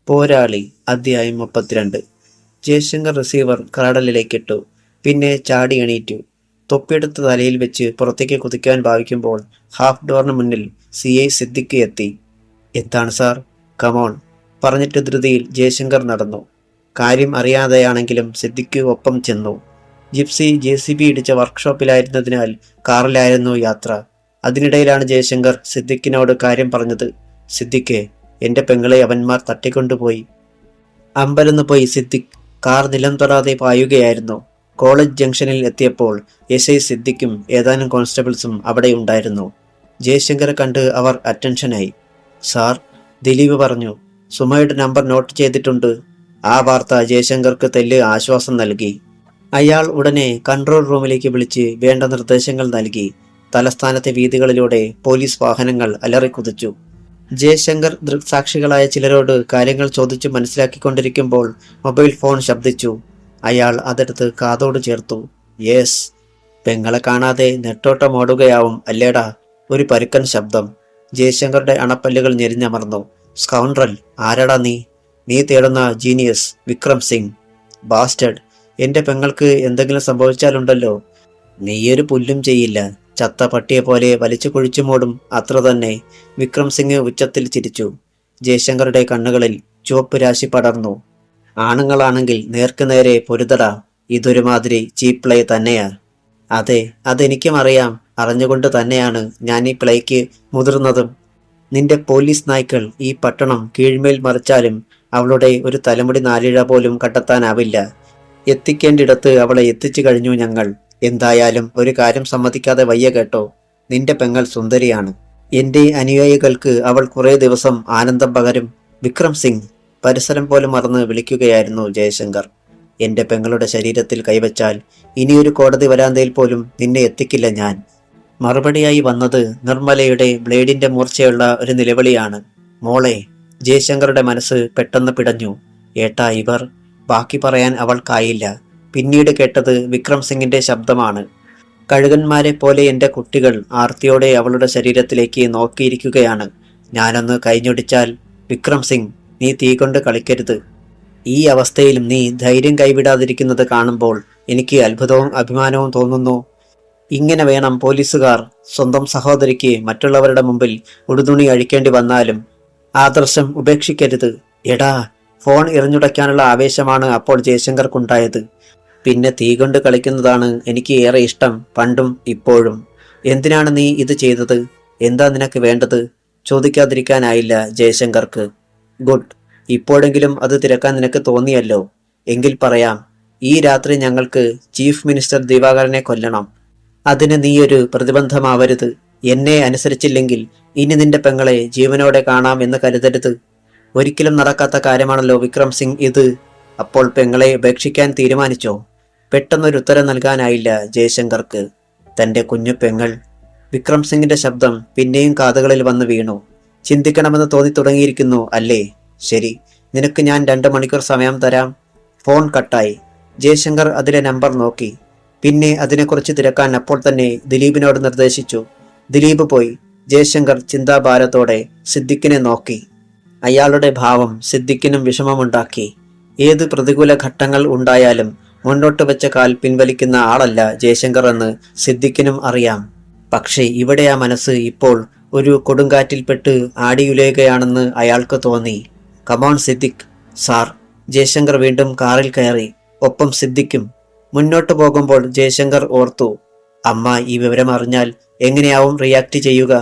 പോരാളി അധ്യായം 32. ജയശങ്കർ റിസീവർ കടലിലേക്കിട്ടു. പിന്നെ ചാടി എണീറ്റു. തൊപ്പിയെടുത്ത് തലയിൽ വെച്ച് പുറത്തേക്ക് കുതിക്കാൻ ഭാവിക്കുമ്പോൾ ഹാഫ് ഡോറിന് മുന്നിൽ CI സിദ്ദിഖ് എത്തി. എത്താണ് സാർ? കമോൺ പറഞ്ഞിട്ട് ധൃതിയിൽ ജയശങ്കർ നടന്നു. കാര്യം അറിയാതെയാണെങ്കിലും സിദ്ദിഖ് ഒപ്പം ചെന്നു. ജിപ്സി JCB ഇടിച്ച വർക്ക്ഷോപ്പിലായിരുന്നതിനാൽ കാറിലായിരുന്നു യാത്ര. അതിനിടയിലാണ് ജയശങ്കർ സിദ്ദിഖിനോട് കാര്യം പറഞ്ഞത്. സിദ്ദിഖെ, എന്റെ പെങ്ങളെ അവന്മാർ തട്ടിക്കൊണ്ടുപോയി. അമ്പലന്ന് പോയി സിദ്ദിഖ്. കാർ നിലം തൊടാതെ പായുകയായിരുന്നു. കോളേജ് ജംഗ്ഷനിൽ എത്തിയപ്പോൾ SI സിദ്ദിഖും ഏതാനും കോൺസ്റ്റബിൾസും അവിടെ ഉണ്ടായിരുന്നു. ജയശങ്കറെ കണ്ട് അവർ അറ്റൻഷനായി. സാർ, ദിലീപ് പറഞ്ഞു. സുമയുടെ നമ്പർ നോട്ട് ചെയ്തിട്ടുണ്ട്. ആ വാർത്ത ജയശങ്കർക്ക് തെല്ല് ആശ്വാസം നൽകി. അയാൾ ഉടനെ കൺട്രോൾ റൂമിലേക്ക് വിളിച്ച് വേണ്ട നിർദ്ദേശങ്ങൾ നൽകി. തലസ്ഥാനത്തെ വീഥികളിലൂടെ പോലീസ് വാഹനങ്ങൾ അലറിക്കുതിച്ചു. ജയശങ്കർ ദൃക്സാക്ഷികളായ ചിലരോട് കാര്യങ്ങൾ ചോദിച്ചു മനസ്സിലാക്കിക്കൊണ്ടിരിക്കുമ്പോൾ മൊബൈൽ ഫോൺ ശബ്ദിച്ചു. അയാൾ അതെടുത്ത് കാതോട് ചേർത്തു. യെസ്. പെങ്ങളെ കാണാതെ നെട്ടോട്ടമോടുകയാവും അല്ലേടാ? ഒരു പരുക്കൻ ശബ്ദം. ജയശങ്കറുടെ അണപ്പല്ലുകൾ ഞെരിഞ്ഞമർന്നു. സ്കൗണ്ട്രൽ, ആരാടാ നീ? നീ തേടുന്ന ജീനിയസ് വിക്രം സിംഗ്. ബാസ്റ്റഡ്, എന്റെ പെങ്ങൾക്ക് എന്തെങ്കിലും സംഭവിച്ചാലുണ്ടല്ലോ, നീയൊരു പുല്ലും ചെയ്യില്ല. ചത്ത പട്ടിയെ പോലെ വലിച്ചു കുഴിച്ചു മൂടും, അത്ര തന്നെ. വിക്രം സിംഗ് ഉച്ചത്തിൽ ചിരിച്ചു. ജയശങ്കറുടെ കണ്ണുകളിൽ ചുവപ്പ് രാശി പടർന്നു. ആണുങ്ങളാണെങ്കിൽ നേർക്ക് നേരെ പൊരുതടാ. ഇതൊരുമാതിരി ചീപ്പ് പ്ലേ തന്നെയാ. അതെ, അതെനിക്കും അറിയാം. അറിഞ്ഞുകൊണ്ട് തന്നെയാണ് ഞാൻ ഈ പ്ലേക്ക് മുതിർന്നതും. നിന്റെ പോലീസ് നായ്ക്കൾ ഈ പട്ടണം കീഴ്മേൽ മറിച്ചാലും അവളുടെ ഒരു തലമുടി നാലിഴ പോലും കണ്ടെത്താനാവില്ല. എത്തിക്കേണ്ടിടത്ത് അവളെ എത്തിച്ചു കഴിഞ്ഞു ഞങ്ങൾ. എന്തായാലും ഒരു കാര്യം സമ്മതിക്കാതെ വയ്യ കേട്ടോ. നിന്റെ പെങ്ങൾ സുന്ദരിയാണ്. എന്റെ അനുയായികൾക്ക് അവൾ കുറെ ദിവസം ആനന്ദം പകരും. വിക്രം സിംഗ്, പരിസരം പോലും മറന്ന് വിളിക്കുകയായിരുന്നു ജയശങ്കർ. എന്റെ പെങ്ങളുടെ ശരീരത്തിൽ കൈവച്ചാൽ ഇനിയൊരു കോടതി വരാന്തയിൽ പോലും നിന്നെ എത്തിക്കില്ല ഞാൻ. മറുപടിയായി വന്നത് നിർമ്മലയുടെ ബ്ലേഡിന്റെ മൂർച്ചയുള്ള ഒരു നിലവിളിയാണ്. മോളെ. ജയശങ്കറുടെ മനസ്സ് പെട്ടെന്ന് പിടഞ്ഞു. ഏട്ടാ, ഇവർ. ബാക്കി പറയാൻ അവൾക്കായില്ല. പിന്നീട് കേട്ടത് വിക്രം സിംഗിന്റെ ശബ്ദമാണ്. കഴുകന്മാരെ പോലെ എന്റെ കുട്ടികൾ ആർത്തിയോടെ അവളുടെ ശരീരത്തിലേക്ക് നോക്കിയിരിക്കുകയാണ്. ഞാനൊന്ന് കൈഞ്ഞൊടിച്ചാൽ. വിക്രം സിംഗ്, നീ തീ കൊണ്ട് കളിക്കരുത്. ഈ അവസ്ഥയിലും നീ ധൈര്യം കൈവിടാതിരിക്കുന്നത് കാണുമ്പോൾ എനിക്ക് അത്ഭുതവും അഭിമാനവും തോന്നുന്നു. ഇങ്ങനെ വേണം പോലീസുകാർ സ്വന്തം സഹോദരിക്ക് മറ്റുള്ളവരുടെ മുമ്പിൽ ഉടുതുണി അഴിക്കേണ്ടി വന്നാലും ആദർശം ഉപേക്ഷിക്കരുത്. എടാ, ഫോൺ എറിഞ്ഞുടയ്ക്കാനുള്ള ആവേശമാണ് അപ്പോൾ ജയശങ്കർക്കുണ്ടായത്. പിന്നെ തീ കൊണ്ട് കളിക്കുന്നതാണ് എനിക്ക് ഏറെ ഇഷ്ടം, പണ്ടും ഇപ്പോഴും. എന്തിനാണ് നീ ഇത് ചെയ്തത്? എന്താ നിനക്ക് വേണ്ടത്? ചോദിക്കാതിരിക്കാനായില്ല ജയശങ്കർക്ക്. ഗുഡ്. ഇപ്പോഴെങ്കിലും അത് തിരക്കാൻ നിനക്ക് തോന്നിയല്ലോ. എങ്കിൽ പറയാം. ഈ രാത്രി ഞങ്ങൾക്ക് ചീഫ് മിനിസ്റ്റർ ദിവാകരനെ കൊല്ലണം. അതിന് നീയൊരു പ്രതിബന്ധമാവരുത്. എന്നെ അനുസരിച്ചില്ലെങ്കിൽ ഇനി നിന്റെ പെങ്ങളെ ജീവനോടെ കാണാം എന്ന് കരുതരുത്. ഒരിക്കലും നടക്കാത്ത കാര്യമാണല്ലോ വിക്രം സിംഗ് ഇത്. അപ്പോൾ പെങ്ങളെ ഉപേക്ഷിക്കാൻ തീരുമാനിച്ചോ? പെട്ടെന്നൊരു ഉത്തരം നൽകാനായില്ല ജയശങ്കർക്ക്. തന്റെ കുഞ്ഞു പെങ്ങൾ. വിക്രം സിംഗിന്റെ ശബ്ദം പിന്നെയും കാതുകളിൽ വന്ന് വീണു. ചിന്തിക്കണമെന്ന് തോന്നി തുടങ്ങിയിരിക്കുന്നു അല്ലേ? ശരി, നിനക്ക് ഞാൻ 2 മണിക്കൂർ സമയം തരാം. ഫോൺ കട്ടായി. ജയശങ്കർ അതിലെ നമ്പർ നോക്കി. പിന്നെ അതിനെക്കുറിച്ച് തിരക്കാൻ അപ്പോൾ തന്നെ ദിലീപിനോട് നിർദ്ദേശിച്ചു. ദിലീപ് പോയി. ജയശങ്കർ ചിന്താഭാരത്തോടെ സിദ്ദിഖിനെ നോക്കി. അയാളുടെ ഭാവം സിദ്ദിഖിനും വിഷമമുണ്ടാക്കി. ഏത് പ്രതികൂല ഘട്ടങ്ങൾ ഉണ്ടായാലും മുന്നോട്ട് വെച്ച കാൽ പിൻവലിക്കുന്ന ആളല്ല ജയശങ്കർ എന്ന് സിദ്ദിഖിനും അറിയാം. പക്ഷേ ഇവിടെ ആ മനസ്സ് ഇപ്പോൾ ഒരു കൊടുങ്കാറ്റിൽപ്പെട്ട് ആടിയുലയുകയാണെന്ന് അയാൾക്ക് തോന്നി. കമോൺ സിദ്ദിഖ്. സാർ. ജയശങ്കർ വീണ്ടും കാറിൽ കയറി. ഒപ്പം സിദ്ദിഖും. മുന്നോട്ട് പോകുമ്പോൾ ജയശങ്കർ ഓർത്തു, അമ്മ ഈ വിവരം അറിഞ്ഞാൽ എങ്ങനെയാവും റിയാക്ട് ചെയ്യുക?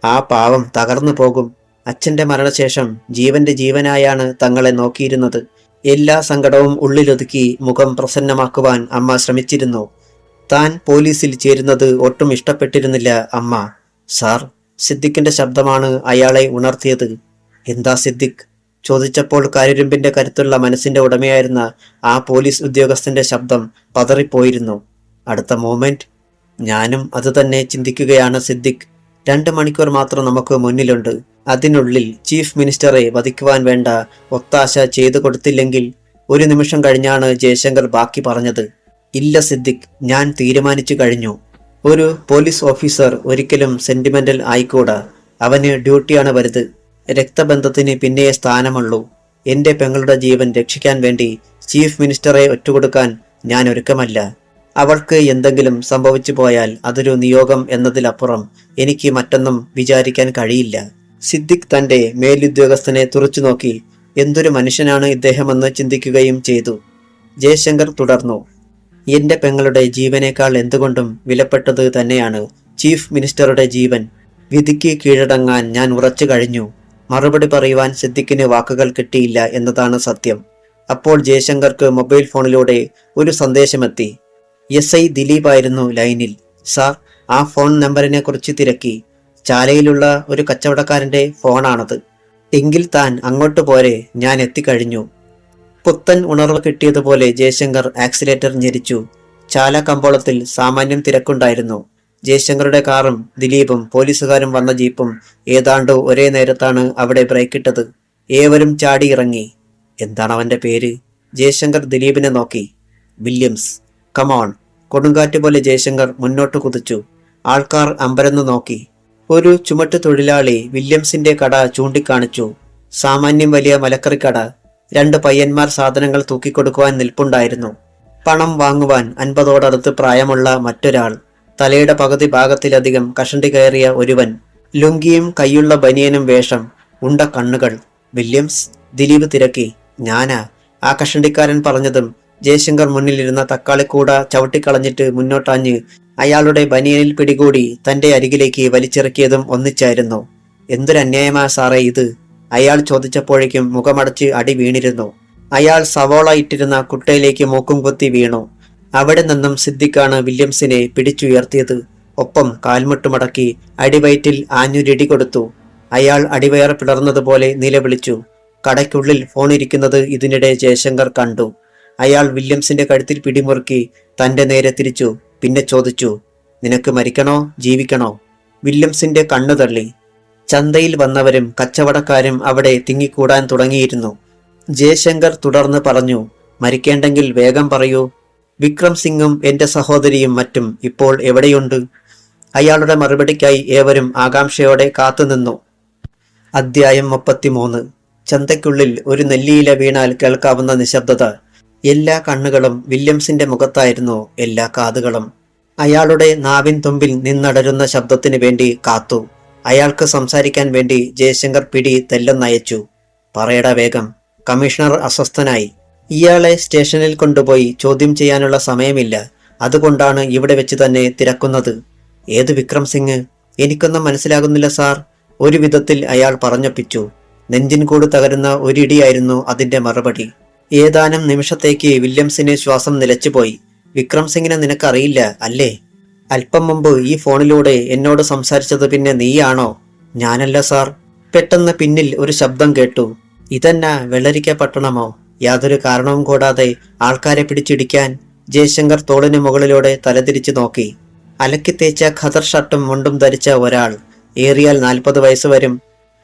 ആ പാവം തകർന്നു പോകും. അച്ഛന്റെ മരണശേഷം ജീവന്റെ ജീവനായാണ് തങ്ങളെ നോക്കിയിരുന്നത്. എല്ലാ സങ്കടവും ഉള്ളിലൊതുക്കി മുഖം പ്രസന്നമാക്കുവാൻ അമ്മ ശ്രമിച്ചിരുന്നു. താൻ പോലീസിൽ ചേരുന്നത് ഒട്ടും ഇഷ്ടപ്പെട്ടിരുന്നില്ല അമ്മ. സാർ. സിദ്ദിഖിന്റെ ശബ്ദമാണ് അയാളെ ഉണർത്തിയത്. എന്താ സിദ്ദിഖ്? ചോദിച്ചപ്പോൾ കരിരുമ്പിന്റെ കരുത്തുള്ള മനസ്സിന്റെ ഉടമയായിരുന്ന ആ പോലീസ് ഉദ്യോഗസ്ഥന്റെ ശബ്ദം പതറിപ്പോയിരുന്നു. അടുത്ത മൊമെന്റ്. ഞാനും അത് തന്നെ ചിന്തിക്കുകയാണ് സിദ്ദിഖ്. 2 മണിക്കൂർ മാത്രം നമുക്ക് മുന്നിലുണ്ട്. അതിനുള്ളിൽ ചീഫ് മിനിസ്റ്ററെ വധിക്കുവാൻ വേണ്ട ഒത്താശ ചെയ്തു കൊടുത്തില്ലെങ്കിൽ. ഒരു നിമിഷം കഴിഞ്ഞാണ് ജയശങ്കർ ബാക്കി പറഞ്ഞത്. ഇല്ല സിദ്ദിഖ്, ഞാൻ തീരുമാനിച്ചു കഴിഞ്ഞു. ഒരു പോലീസ് ഓഫീസർ ഒരിക്കലും സെന്റിമെന്റൽ ആയിക്കൂടാ. അവന് ഡ്യൂട്ടിയാണ് വലുത്. രക്തബന്ധത്തിന് പിന്നെയേ സ്ഥാനമുള്ളൂ. എന്റെ പെങ്ങളുടെ ജീവൻ രക്ഷിക്കാൻ വേണ്ടി ചീഫ് മിനിസ്റ്ററെ ഒറ്റുകൊടുക്കാൻ ഞാൻ ഒരുക്കമല്ല. അവൾക്ക് എന്തെങ്കിലും സംഭവിച്ചു പോയാൽ അതൊരു നിയോഗം എന്നതിലപ്പുറം എനിക്ക് മറ്റൊന്നും വിചാരിക്കാൻ കഴിയില്ല. സിദ്ദിഖ് തന്റെ മേലുദ്യോഗസ്ഥനെ തുറച്ചു നോക്കി എന്തൊരു മനുഷ്യനാണ് ഇദ്ദേഹമെന്ന് ചിന്തിക്കുകയും ചെയ്തു. ജയശങ്കർ തുടർന്നു, എന്റെ പെങ്ങളുടെ ജീവനേക്കാൾ എന്തുകൊണ്ടും വിലപ്പെട്ടത് തന്നെയാണ് ചീഫ് മിനിസ്റ്ററുടെ ജീവൻ. വിധിക്ക് കീഴടങ്ങാൻ ഞാൻ ഉറച്ചു കഴിഞ്ഞു. മറുപടി പറയുവാൻ സിദ്ദിഖിന് വാക്കുകൾ കിട്ടിയില്ല എന്നതാണ് സത്യം. അപ്പോൾ ജയശങ്കർക്ക് മൊബൈൽ ഫോണിലൂടെ ഒരു സന്ദേശമെത്തി. SI ദിലീപ് ആയിരുന്നു ലൈനിൽ. സാർ, ആ ഫോൺ നമ്പറിനെ കുറിച്ച് തിരക്കി. ചാലയിലുള്ള ഒരു കച്ചവടക്കാരന്റെ ഫോണാണത്. എങ്കിൽ താൻ അങ്ങോട്ട് പോരെ, ഞാൻ എത്തിക്കഴിഞ്ഞു. പുത്തൻ ഉണർവ് കിട്ടിയതുപോലെ ജയശങ്കർ ആക്സിലേറ്റർ ഞെരിച്ചു. ചാല കമ്പോളത്തിൽ സാമാന്യം തിരക്കുണ്ടായിരുന്നു. ജയശങ്കറുടെ കാറും ദിലീപും പോലീസുകാരും വന്ന ജീപ്പും ഏതാണ്ട് ഒരേ നേരത്താണ് അവിടെ ബ്രേക്കിട്ടത്. ഏവരും ചാടി ഇറങ്ങി. എന്താണ് അവന്റെ പേര്? ജയശങ്കർ ദിലീപിനെ നോക്കി. വില്യംസ്. കമോൺ. കൊടുങ്കാറ്റ് പോലെ ജയശങ്കർ മുന്നോട്ട് കുതിച്ചു. ആൾക്കാർ അമ്പരന്നു നോക്കി. ഒരു ചുമട്ട് തൊഴിലാളി വില്യംസിന്റെ കട ചൂണ്ടിക്കാണിച്ചു. സാമാന്യം വലിയ മലക്കറിക്കട. 2 പയ്യന്മാർ സാധനങ്ങൾ തൂക്കിക്കൊടുക്കുവാൻ നിൽപ്പുണ്ടായിരുന്നു. പണം വാങ്ങുവാൻ 50ഓടടുത്ത് പ്രായമുള്ള മറ്റൊരാൾ. തലയുടെ പകുതി ഭാഗത്തിലധികം കഷണ്ടി കയറിയ ഒരുവൻ. ലുങ്കിയും കൈയുള്ള ബനിയനും വേഷം. ഉണ്ട കണ്ണുകൾ. വില്യംസ്? ദിലീപ് തിരക്കി. ഞാനാ. ആ കഷണ്ടിക്കാരൻ പറഞ്ഞതും ജയശങ്കർ മുന്നിലിരുന്ന തക്കാളിക്കൂട ചവിട്ടിക്കളഞ്ഞിട്ട് മുന്നോട്ടാഞ്ഞ് അയാളുടെ ബനിയനിൽ പിടികൂടി തന്റെ അരികിലേക്ക് വലിച്ചിറക്കിയതും ഒന്നിച്ചായിരുന്നു. എന്തൊരന്യായമാ സാറേ ഇത്? അയാൾ ചോദിച്ചപ്പോഴേക്കും മുഖമടച്ച് അടി വീണിരുന്നു. അയാൾ സവോള ഇട്ടിരുന്ന കുട്ടയിലേക്ക് മൂക്കും കുത്തി വീണു. അവിടെ നിന്നും സിദ്ദിഖാണ് വില്യംസിനെ പിടിച്ചുയർത്തിയത്. ഒപ്പം കാൽമുട്ടുമടക്കി അടിവയറ്റിൽ ആഞ്ഞുരിടി കൊടുത്തു. അയാൾ അടിവയർ പിളർന്നതുപോലെ നിലവിളിച്ചു. കടയ്ക്കുള്ളിൽ ഫോണിരിക്കുന്നത് ഇതിനിടെ ജയശങ്കർ കണ്ടു. അയാൾ വില്യംസിന്റെ കഴുത്തിൽ പിടിമുറുക്കി തന്റെ നേരെ തിരിച്ചു. പിന്നെ ചോദിച്ചു, നിനക്ക് മരിക്കണോ ജീവിക്കണോ? വില്യംസിന്റെ കണ്ണു തള്ളി. ചന്തയിൽ വന്നവരും കച്ചവടക്കാരും അവിടെ തിങ്ങിക്കൂടാൻ തുടങ്ങിയിരുന്നു. ജയശങ്കർ തുടർന്ന് പറഞ്ഞു, മരിക്കേണ്ടെങ്കിൽ വേഗം പറയൂ. വിക്രം സിംഗും എന്റെ സഹോദരിയും മറ്റും ഇപ്പോൾ എവിടെയുണ്ട്? അയാളുടെ മറുപടിക്കായി ഏവരും ആകാംക്ഷയോടെ കാത്തുനിന്നു. അധ്യായം 33. ചന്തയ്ക്കുള്ളിൽ ഒരു നെല്ലിയില വീണാൽ കേൾക്കാവുന്ന നിശബ്ദത. എല്ലാ കണ്ണുകളും വില്യംസിന്റെ മുഖത്തായിരുന്നു, എല്ലാ കാതുകളും. അയാളുടെ നാവിൻ തുമ്പിൽ നിന്നടരുന്ന ശബ്ദത്തിന് വേണ്ടി കാത്തു. അയാൾക്ക് സംസാരിക്കാൻ വേണ്ടി ജയശങ്കർ പിടി തെല്ലെന്നയച്ചു. പറയടാ വേഗം. കമ്മീഷണർ അസ്വസ്ഥനായി. ഇയാളെ സ്റ്റേഷനിൽ കൊണ്ടുപോയി ചോദ്യം ചെയ്യാനുള്ള സമയമില്ല. അതുകൊണ്ടാണ് ഇവിടെ വെച്ച് തന്നെ തിരക്കുന്നത്. ഏത് വിക്രം സിംഗ്? എനിക്കൊന്നും മനസ്സിലാകുന്നില്ല സാർ. ഒരു വിധത്തിൽ അയാൾ പറഞ്ഞൊപ്പിച്ചു. നെഞ്ചിൻകൂട് തകരുന്ന ഒരിടിയായിരുന്നു അതിന്റെ മറുപടി. ഏതാനും നിമിഷത്തേക്ക് വില്യംസിന് ശ്വാസം നിലച്ചുപോയി. വിക്രം സിംഗിനെ നിനക്കറിയില്ല അല്ലേ? അല്പം മുമ്പ് ഈ ഫോണിലൂടെ എന്നോട് സംസാരിച്ചത് പിന്നെ നീയാണോ? ഞാനല്ല സാർ. പെട്ടെന്ന് പിന്നിൽ ഒരു ശബ്ദം കേട്ടു. ഇതെന്നാ വെള്ളരിക്ക പട്ടണമോ? യാതൊരു കാരണവും കൂടാതെ ആൾക്കാരെ പിടിച്ചിടിക്കാൻ. ജയശങ്കർ തോളിന് മുകളിലൂടെ തലതിരിച്ചു നോക്കി. അലക്കി തേച്ച ഖദർ ഷർട്ടും മുണ്ടും ധരിച്ച ഒരാൾ. ഏറിയാൽ 40 വയസ്സ് വരും.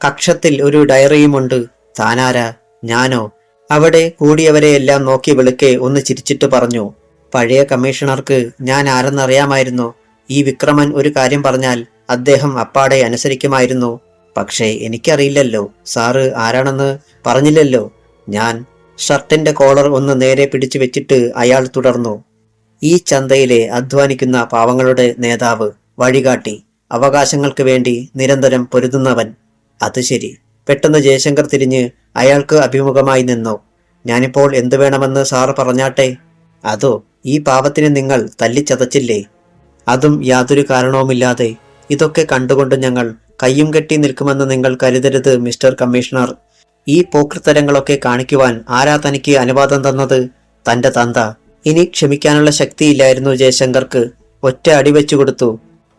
കക്ഷത്തിൽ ഒരു ഡയറിയുമുണ്ട്. താനാരാ? ഞാനോ? അവിടെ കൂടിയവരെയെല്ലാം നോക്കി വെളുക്കെ ഒന്ന് ചിരിച്ചിട്ട് പറഞ്ഞു, പഴയ കമ്മീഷണർക്ക് ഞാൻ ആരെന്നറിയാമായിരുന്നു. ഈ വിക്രമൻ ഒരു കാര്യം പറഞ്ഞാൽ അദ്ദേഹം അപ്പാടെ അനുസരിക്കുമായിരുന്നു. പക്ഷേ എനിക്കറിയില്ലല്ലോ. സാറ് ആരാണെന്ന് പറഞ്ഞില്ലല്ലോ. ഞാൻ. ഷർട്ടിന്റെ കോളർ ഒന്ന് നേരെ പിടിച്ചു വെച്ചിട്ട് അയാൾ തുടർന്നു. ഈ ചന്തയിലെ അധ്വാനിക്കുന്ന പാവങ്ങളുടെ നേതാവ്, വഴികാട്ടി, അവകാശങ്ങൾക്ക് വേണ്ടി നിരന്തരം പൊരുതുന്നവൻ. അത് ശരി. പെട്ടെന്ന് ജയശങ്കർ തിരിഞ്ഞ് അയാൾക്ക് അഭിമുഖമായി നിന്നു. ഞാനിപ്പോൾ എന്തു വേണമെന്ന് സാറ് പറഞ്ഞാട്ടെ? അതോ, ഈ പാവത്തിന് നിങ്ങൾ തല്ലിച്ചതച്ചില്ലേ? അതും യാതൊരു കാരണവുമില്ലാതെ. ഇതൊക്കെ കണ്ടുകൊണ്ട് ഞങ്ങൾ കയ്യും കെട്ടി നിൽക്കുമെന്ന് നിങ്ങൾ കരുതരുത് മിസ്റ്റർ കമ്മീഷണർ. ഈ പോക്കൃത്തരങ്ങളൊക്കെ കാണിക്കുവാൻ ആരാ തനിക്ക് അനുവാദം തന്നത്? തന്റെ തന്ത. ഇനി ക്ഷമിക്കാനുള്ള ശക്തിയില്ലായിരുന്നു ജയശങ്കർക്ക്. ഒറ്റ അടിവെച്ചു കൊടുത്തു.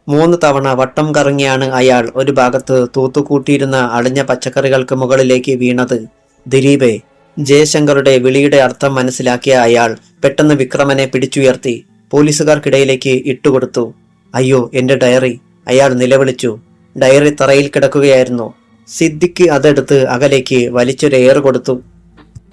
3 തവണ വട്ടം കറങ്ങിയാണ് അയാൾ ഒരു ഭാഗത്ത് തൂത്തുകൂട്ടിയിരുന്ന അളിഞ്ഞ പച്ചക്കറികൾക്ക് മുകളിലേക്ക് വീണത്. ദിലീപേ! ജയശങ്കറുടെ വിളിയുടെ അർത്ഥം മനസ്സിലാക്കിയ അയാൾ പെട്ടെന്ന് വിക്രമനെ പിടിച്ചുയർത്തി പോലീസുകാർക്കിടയിലേക്ക് ഇട്ടുകൊടുത്തു. അയ്യോ, എന്റെ ഡയറി! അയാൾ നിലവിളിച്ചു. ഡയറി തറയിൽ കിടക്കുകയായിരുന്നു. സിദ്ദിഖ് അതെടുത്ത് അകലേക്ക് വലിച്ചൊരേറ് കൊടുത്തു.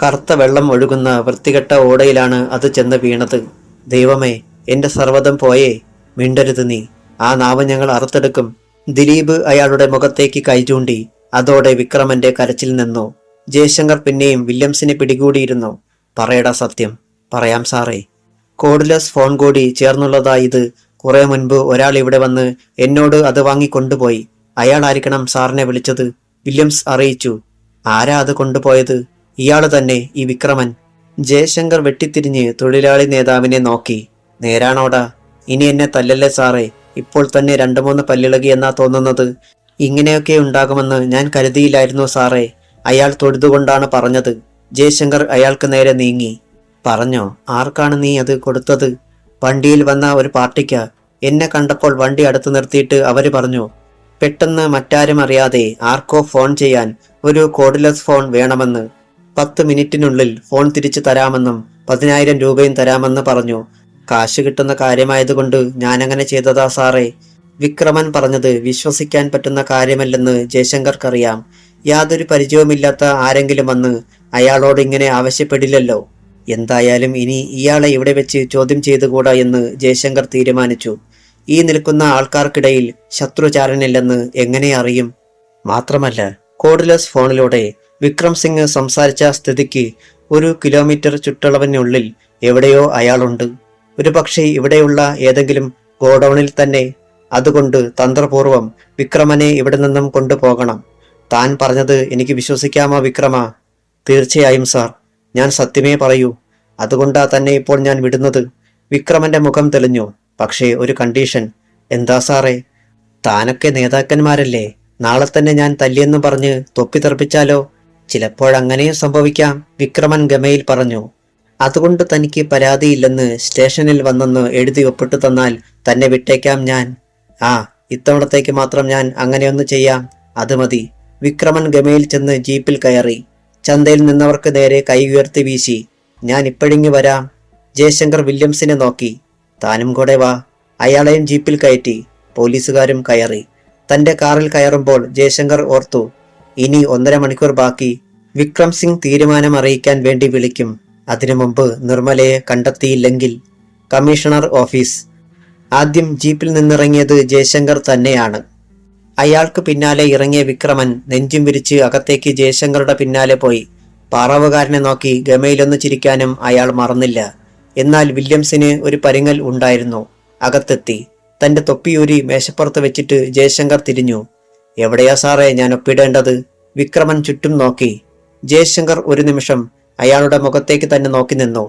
കറുത്ത വെള്ളം ഒഴുകുന്ന വൃത്തികെട്ട ഓടയിലാണ് അത് ചെന്ന് വീണത്. ദൈവമേ, എന്റെ സർവ്വതം പോയേ! മിണ്ടരുത് നീ. ആ നാവ് ഞങ്ങൾ അറുത്തെടുക്കും. ദിലീപ് അയാളുടെ മുഖത്തേക്ക് കൈചൂണ്ടി. അതോടെ വിക്രമന്റെ കരച്ചിൽ നിന്നു. ജയശങ്കർ പിന്നെയും വില്യംസിനെ പിടികൂടിയിരുന്നു. പറയടാ സത്യം. പറയാം സാറേ. കോഡ്ലെസ് ഫോൺ കൂടി ചേർന്നുള്ളതാ ഇത്. കുറെ മുൻപ് ഒരാൾ ഇവിടെ വന്ന് എന്നോട് അത് വാങ്ങിക്കൊണ്ടുപോയി. അയാളായിരിക്കണം സാറിനെ വിളിച്ചത്. വില്യംസ് അറിയിച്ചു. ആരാ അത് കൊണ്ടുപോയത്? ഇയാള് തന്നെ, ഈ വിക്രമൻ. ജയശങ്കർ വെട്ടിത്തിരിഞ്ഞ് തൊഴിലാളി നേതാവിനെ നോക്കി. നേരാണോടാ? ഇനി എന്നെ തല്ലല്ലേ സാറേ. ഇപ്പോൾ തന്നെ 2-3 പല്ലിളകി എന്നാ തോന്നുന്നത്. ഇങ്ങനെയൊക്കെ ഉണ്ടാകുമെന്ന് ഞാൻ കരുതിയില്ലായിരുന്നു സാറേ. അയാൾ തൊഴുതുകൊണ്ടാണ് പറഞ്ഞത്. ജയശങ്കർ അയാൾക്ക് നേരെ നീങ്ങി. പറഞ്ഞോ, ആർക്കാണ് നീ അത് കൊടുത്തത്? വണ്ടിയിൽ വന്ന ഒരു പാർട്ടിക്കാ. എന്നെ കണ്ടപ്പോൾ വണ്ടി അടുത്ത് നിർത്തിയിട്ട് അവര് പറഞ്ഞു, പെട്ടെന്ന് മറ്റാരും അറിയാതെ ആർക്കോ ഫോൺ ചെയ്യാൻ ഒരു കോഡ്ലെസ് ഫോൺ വേണമെന്ന്. 10 മിനിറ്റിനുള്ളിൽ ഫോൺ തിരിച്ചു തരാമെന്നും 10,000 രൂപയും തരാമെന്ന് പറഞ്ഞു. കാശ് കിട്ടുന്ന കാര്യമായതുകൊണ്ട് ഞാനങ്ങനെ ചെയ്തതാ സാറേ. വിക്രമൻ പറഞ്ഞത് വിശ്വസിക്കാൻ പറ്റുന്ന കാര്യമല്ലെന്ന് ജയശങ്കർക്കറിയാം. യാതൊരു പരിചയവുമില്ലാത്ത ആരെങ്കിലും വന്ന് അയാളോട് ഇങ്ങനെ ആവശ്യപ്പെടില്ലല്ലോ. എന്തായാലും ഇനി ഇയാളെ ഇവിടെ വെച്ച് ചോദ്യം ചെയ്തുകൂടാ എന്ന് ജയശങ്കർ തീരുമാനിച്ചു. ഈ നിൽക്കുന്ന ആൾക്കാർക്കിടയിൽ ശത്രുചാരനില്ലെന്ന് എങ്ങനെ അറിയും? മാത്രമല്ല, കോഡ്ലെസ് ഫോണിലൂടെ വിക്രം സിംഗ് സംസാരിച്ച സ്ഥിതിക്ക് 1 കിലോമീറ്റർ ചുറ്റളവിനുള്ളിൽ എവിടെയോ അയാളുണ്ട്. ഒരു പക്ഷേ ഇവിടെയുള്ള ഏതെങ്കിലും ഗോഡൌണിൽ തന്നെ. അതുകൊണ്ട് തന്ത്രപൂർവം വിക്രമനെ ഇവിടെ നിന്നും കൊണ്ടുപോകണം. താൻ പറഞ്ഞത് എനിക്ക് വിശ്വസിക്കാമോ വിക്രമ? തീർച്ചയായും സാർ, ഞാൻ സത്യമേ പറയൂ. അതുകൊണ്ടാ തന്നെ ഇപ്പോൾ ഞാൻ വിടുന്നത്. വിക്രമന്റെ മുഖം തെളിഞ്ഞു. പക്ഷേ ഒരു കണ്ടീഷൻ. എന്താ സാറേ? താനൊക്കെ നേതാക്കന്മാരല്ലേ. നാളെ തന്നെ ഞാൻ തല്ലിയെന്ന് പറഞ്ഞ് തൊപ്പി തെറിപ്പിച്ചാലോ? ചിലപ്പോഴങ്ങനെയും സംഭവിക്കാം, വിക്രമൻ ഗമയിൽ പറഞ്ഞു. അതുകൊണ്ട് തനിക്ക് പരാതിയില്ലെന്ന് സ്റ്റേഷനിൽ വന്നെന്ന് എഴുതി ഒപ്പിട്ട് തന്നാൽ തന്നെ വിട്ടേക്കാം ഞാൻ. ആ, ഇത്തവണത്തേക്ക് മാത്രം ഞാൻ അങ്ങനെയൊന്ന് ചെയ്യാം. അത് മതി. വിക്രമൻ ഗമയിൽ ചെന്ന് ജീപ്പിൽ കയറി. ചന്തയിൽ നിന്നവർക്ക് നേരെ കൈ ഉയർത്തി വീശി. ഞാൻ ഇപ്പോഴിങ്ങ് വരാം. ജയശങ്കർ വില്യംസിനെ നോക്കി. താനും കൂടെ വാ. അയാളെയും ജീപ്പിൽ കയറ്റി. പോലീസുകാരും കയറി. തന്റെ കാറിൽ കയറുമ്പോൾ ജയശങ്കർ ഓർത്തു, ഇനി 1.5 മണിക്കൂർ ബാക്കി. വിക്രം സിംഗ് തീരുമാനം അറിയിക്കാൻ വേണ്ടി വിളിക്കും. അതിനു മുമ്പ് നിർമ്മലയെ കണ്ടെത്തിയില്ലെങ്കിൽ. Commissioner office. ആദ്യം ജീപ്പിൽ നിന്നിറങ്ങിയത് ജയശങ്കർ തന്നെയാണ്. അയാൾക്ക് പിന്നാലെ ഇറങ്ങിയ വിക്രമൻ നെഞ്ചും വിരിച്ച് അകത്തേക്ക് ജയശങ്കറുടെ പിന്നാലെ പോയി. പാറാവുകാരനെ നോക്കി ഗമയിലൊന്ന് ചിരിക്കാനും അയാൾ മറന്നില്ല. എന്നാൽ വില്യംസിന് ഒരു പരിങ്ങൽ ഉണ്ടായിരുന്നു. അകത്തെത്തി. തന്റെ തൊപ്പിയൂരി മേശപ്പുറത്ത് വെച്ചിട്ട് ജയശങ്കർ തിരിഞ്ഞു. എവിടെയാ സാറേ ഞാൻ ഒപ്പിടേണ്ടത്? വിക്രമൻ ചുറ്റും നോക്കി. ജയശങ്കർ ഒരു നിമിഷം അയാളുടെ മുഖത്തേക്ക് തന്നെ നോക്കി നിന്നു.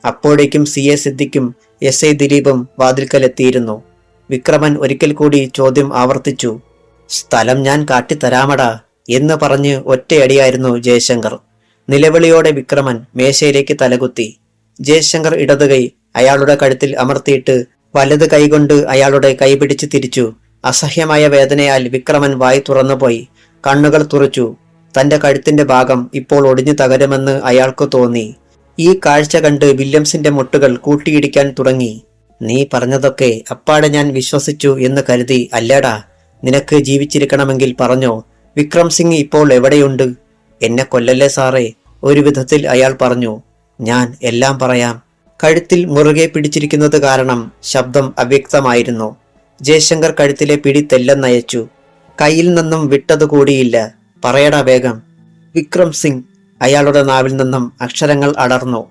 അപ്പോഴേക്കും CA സിദ്ദിഖും SI ദിലീപും വാതിൽക്കൽ എത്തിയിരുന്നു. വിക്രമൻ ഒരിക്കൽ കൂടി ചോദ്യം ആവർത്തിച്ചു. സ്ഥലം ഞാൻ കാട്ടിത്തരാമടാ എന്ന് പറഞ്ഞ് ഒറ്റയടിയായിരുന്നു ജയശങ്കർ. നിലവിളിയോടെ വിക്രമൻ മേശയിലേക്ക് തലകുത്തി. ജയശങ്കർ ഇടതുകൈ അയാളുടെ കഴുത്തിൽ അമർത്തിയിട്ട് വലത് കൈകൊണ്ട് അയാളുടെ കൈ പിടിച്ച് തിരിച്ചു. അസഹ്യമായ വേദനയാൽ വിക്രമൻ വായി തുറന്നുപോയി. കണ്ണുകൾ തുറച്ചു. തന്റെ കഴുത്തിന്റെ ഭാഗം ഇപ്പോൾ ഒടിഞ്ഞു തകരുമെന്ന് അയാൾക്ക് തോന്നി. ഈ കാഴ്ച കണ്ട് വില്യംസിന്റെ മുട്ടുകൾ കൂട്ടിയിടിക്കാൻ തുടങ്ങി. നീ പറഞ്ഞതൊക്കെ അപ്പാടെ ഞാൻ വിശ്വസിച്ചു എന്ന് കരുതി അല്ലേടാ. നിനക്ക് ജീവിച്ചിരിക്കണമെങ്കിൽ പറഞ്ഞോ, വിക്രം സിംഗ് ഇപ്പോൾ എവിടെയുണ്ട്? എന്നെ കൊല്ലല്ലേ സാറേ, ഒരു വിധത്തിൽ അയാൾ പറഞ്ഞു. ഞാൻ എല്ലാം പറയാം. കഴുത്തിൽ മുറുകെ പിടിച്ചിരിക്കുന്നത് കാരണം ശബ്ദം അവ്യക്തമായിരുന്നു. ജയശങ്കർ കഴുത്തിലെ പിടി തെല്ലെന്നയച്ചു. കയ്യിൽ നിന്നും വിട്ടതുകൂടിയില്ല. പറയടാ വേഗം. വിക്രം സിംഗ്. അയാളുടെ നാവിൽ നിന്നും അക്ഷരങ്ങൾ അടർന്നു.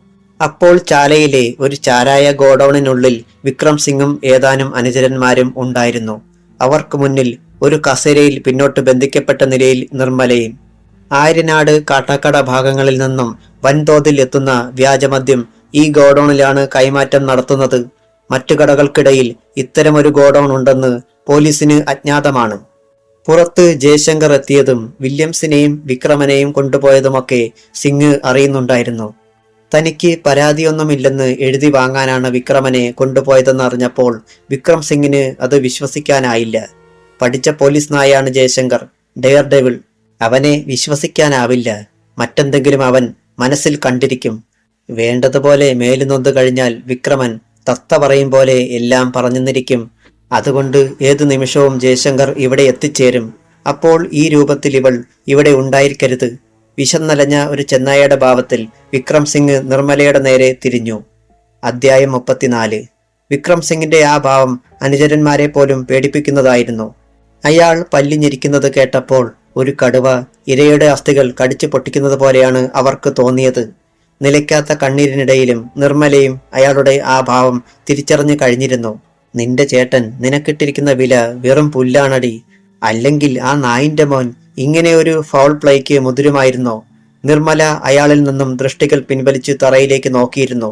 അപ്പോൾ ചാലയിലെ ഒരു ചാരായ ഗോഡൌണിനുള്ളിൽ വിക്രം സിംഗും ഏതാനും അനുചരന്മാരും ഉണ്ടായിരുന്നു. അവർക്ക് മുന്നിൽ ഒരു കസേരയിൽ പിന്നോട്ട് ബന്ധിക്കപ്പെട്ട നിലയിൽ നിർമ്മലയും. ആര്യനാട്, കാട്ടാക്കട ഭാഗങ്ങളിൽ നിന്നും വൻതോതിൽ എത്തുന്ന വ്യാജമദ്യം ഈ ഗോഡൌണിലാണ് കൈമാറ്റം നടത്തുന്നത്. മറ്റു കടകൾക്കിടയിൽ ഇത്തരമൊരു ഗോഡൌൺ ഉണ്ടെന്ന് പോലീസിന് അജ്ഞാതമാണ്. പുറത്ത് ജയശങ്കർ എത്തിയതും വില്യംസിനെയും വിക്രമനെയും കൊണ്ടുപോയതുമൊക്കെ സിംഗ് അറിയുന്നുണ്ടായിരുന്നു. തനിക്ക് പരാതിയൊന്നുമില്ലെന്ന് എഴുതി വാങ്ങാനാണ് വിക്രമനെ കൊണ്ടുപോയതെന്നറിഞ്ഞപ്പോൾ വിക്രം സിംഗിന് അത് വിശ്വസിക്കാനായില്ല. പഠിച്ച പോലീസ് നായാണ് ജയശങ്കർ, ഡെയർ ഡെവിൾ. അവനെ വിശ്വസിക്കാനാവില്ല. മറ്റെന്തെങ്കിലും അവൻ മനസ്സിൽ കണ്ടിരിക്കും. വേണ്ടതുപോലെ മേലുനൊന്ത് കഴിഞ്ഞാൽ വിക്രമൻ തത്ത പറയും പോലെ എല്ലാം പറഞ്ഞെന്നിരിക്കും. അതുകൊണ്ട് ഏതു നിമിഷവും ജയശങ്കർ ഇവിടെ എത്തിച്ചേരും. അപ്പോൾ ഈ രൂപത്തിൽ ഇവൾ ഇവിടെ ഉണ്ടായിരിക്കരുത്. വിശന്നലഞ്ഞ ഒരു ചെന്നായയുടെ ഭാവത്തിൽ വിക്രം സിംഗ് നിർമ്മലയുടെ നേരെ തിരിഞ്ഞു. അധ്യായം 34. വിക്രം സിംഗിന്റെ ആ ഭാവം അനുചരന്മാരെ പോലും പേടിപ്പിക്കുന്നതായിരുന്നു. അയാൾ പല്ലിഞ്ഞിരിക്കുന്നത് കേട്ടപ്പോൾ ഒരു കടുവ ഇരയുടെ അസ്ഥികൾ കടിച്ചു പൊട്ടിക്കുന്നത് പോലെയാണ് അവർക്ക് തോന്നിയത്. നിലയ്ക്കാത്ത കണ്ണീരിനിടയിലും നിർമ്മലയും അയാളുടെ ആ ഭാവം തിരിച്ചറിഞ്ഞു കഴിഞ്ഞിരുന്നു. നിന്റെ ചേട്ടൻ നിനക്കിട്ടിരിക്കുന്ന വില വെറും പുല്ലാണടി. അല്ലെങ്കിൽ ആ നായിന്റെ മോൻ ഇങ്ങനെ ഒരു ഫൗൾ പ്ലേക്ക് മുതിരുമായിരുന്നോ? നിർമ്മല അയാളിൽ നിന്നും ദൃഷ്ടികൾ പിൻവലിച്ച് തറയിലേക്ക് നോക്കിയിരുന്നു.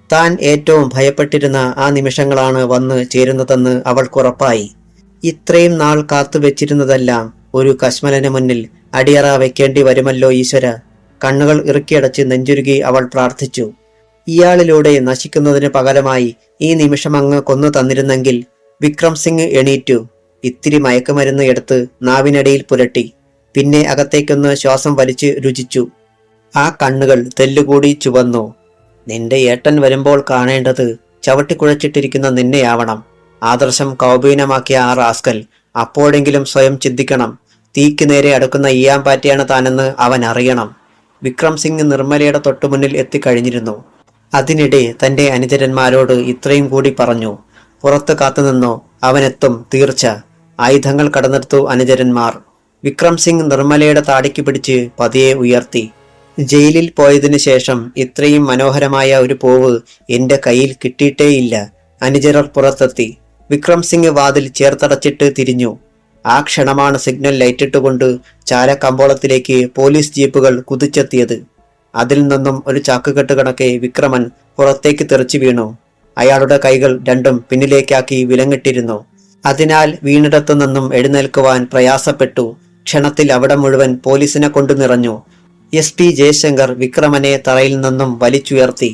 താൻ ഏറ്റവും ഭയപ്പെട്ടിരുന്ന ആ നിമിഷങ്ങളാണ് വന്ന് ചേരുന്നതെന്ന് അവൾക്കുറപ്പായി. ഇത്രയും നാൾ കാത്തുവെച്ചിരുന്നതെല്ലാം ഒരു കശ്മലന് മുന്നിൽ അടിയറ വെക്കേണ്ടി വരുമല്ലോ ഈശ്വര. കണ്ണുകൾ ഇറുക്കിയടച്ച് നെഞ്ചുരുകി അവൾ പ്രാർത്ഥിച്ചു. ഇയാളിലൂടെ നശിക്കുന്നതിന് പകരമായി ഈ നിമിഷം അങ്ങ് കൊന്നു തന്നിരുന്നെങ്കിൽ. വിക്രം സിംഗ് എണീറ്റു. ഇത്തിരി മയക്കുമരുന്ന് എടുത്ത് നാവിനടിയിൽ പുരട്ടി. പിന്നെ അകത്തേക്കൊന്ന് ശ്വാസം വലിച്ച് രുചിച്ചു. ആ കണ്ണുകൾ തെല്ലുകൂടി ചുവന്നു. നിന്റെ ഏട്ടൻ വരുമ്പോൾ കാണേണ്ടത് ചവിട്ടിക്കുഴച്ചിട്ടിരിക്കുന്ന നിന്നെയാവണം. ആദർശം കൗപീനമാക്കിയ ആ റാസ്കൽ അപ്പോഴെങ്കിലും സ്വയം ചിന്തിക്കണം. തീക്ക് നേരെ അടുക്കുന്ന ഈയാമ്പാറ്റയാണ് താനെന്ന് അവൻ അറിയണം. വിക്രം സിംഗ് നിർമ്മലയുടെ തൊട്ടുമുന്നിൽ എത്തിക്കഴിഞ്ഞിരുന്നു. അതിനിടെ തന്റെ അനുചരന്മാരോട് ഇത്രയും കൂടി പറഞ്ഞു. പുറത്ത് കാത്തുനിന്നോ, അവനെത്തും തീർച്ച. ആയുധങ്ങൾ കടന്നെടുത്തു അനുചരന്മാർ. വിക്രം സിംഗ് നിർമ്മലയുടെ താടിക്ക് പിടിച്ച് പതിയെ ഉയർത്തി. ജയിലിൽ പോയതിനു ശേഷം ഇത്രയും മനോഹരമായ ഒരു പൂവ് എന്റെ കയ്യിൽ കിട്ടിയിട്ടേയില്ല. അനുചരർ പുറത്തെത്തി. വിക്രം സിംഗ് വാതിൽ ചേർത്തടച്ചിട്ട് തിരിഞ്ഞു. ആ ക്ഷണമാണ് സിഗ്നൽ ലൈറ്റിട്ടുകൊണ്ട് ചാലക്കമ്പോളത്തിലേക്ക് പോലീസ് ജീപ്പുകൾ കുതിച്ചെത്തിയത്. അതിൽ നിന്നും ഒരു ചാക്കുകെട്ട് കണക്കെ വിക്രമൻ പുറത്തേക്ക് തെറിച്ചു വീണു. അയാളുടെ കൈകൾ രണ്ടും പിന്നിലേക്കാക്കി വിലങ്ങിട്ടിരുന്നു. അതിനാൽ വീണിടത്തു നിന്നും എഴുന്നേൽക്കുവാൻ പ്രയാസപ്പെട്ടു. ക്ഷണത്തിൽ അവിടെ മുഴുവൻ പോലീസിനെ കൊണ്ടു നിറഞ്ഞു. SP ജയശങ്കർ വിക്രമനെ തറയിൽ നിന്നും വലിച്ചുയർത്തി.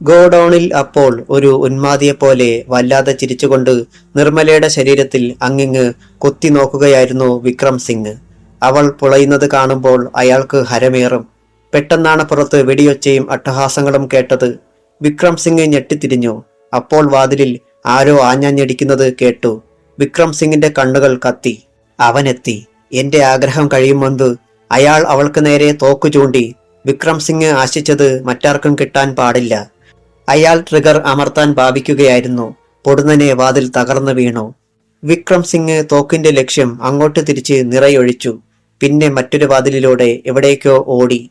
ഗോഡൌണിൽ അപ്പോൾ ഒരു ഉന്മാദിയെപ്പോലെ വല്ലാതെ ചിരിച്ചുകൊണ്ട് നിർമ്മലയുടെ ശരീരത്തിൽ അങ്ങിങ്ങ് കൊത്തി നോക്കുകയായിരുന്നു വിക്രം സിംഗ്. അവൾ പുളയുന്നത് കാണുമ്പോൾ അയാൾക്ക് ഹരമേറും. പെട്ടെന്നാണ് പുറത്ത് വെടിയൊച്ചയും അട്ടഹാസങ്ങളും കേട്ടത്. വിക്രം സിംഗ് ഞെട്ടിത്തിരിഞ്ഞു. അപ്പോൾ വാതിലിൽ ആരോ ആഞ്ഞാഞ്ഞടിക്കുന്നത് കേട്ടു. വിക്രം സിംഗിന്റെ കണ്ണുകൾ കത്തി. അവനെത്തി. എന്റെ ആഗ്രഹം കഴിയും മുൻപ് അയാൾ അവൾക്ക് നേരെ തോക്കു ചൂണ്ടി. വിക്രം സിംഗ് ആശിച്ചത് മറ്റാർക്കും കിട്ടാൻ പാടില്ല. അയാൾ ട്രിഗർ അമർത്താൻ ഭാവിക്കുകയായിരുന്നു. പൊടുന്നനെ വാതിൽ തകർന്നു വീണു. വിക്രം സിംഗ് തോക്കിന്റെ ലക്ഷ്യം അങ്ങോട്ട് തിരിച്ച് നിറയൊഴിച്ചു. പിന്നെ മറ്റൊരു വാതിലിലൂടെ എവിടേക്കോ ഓടി.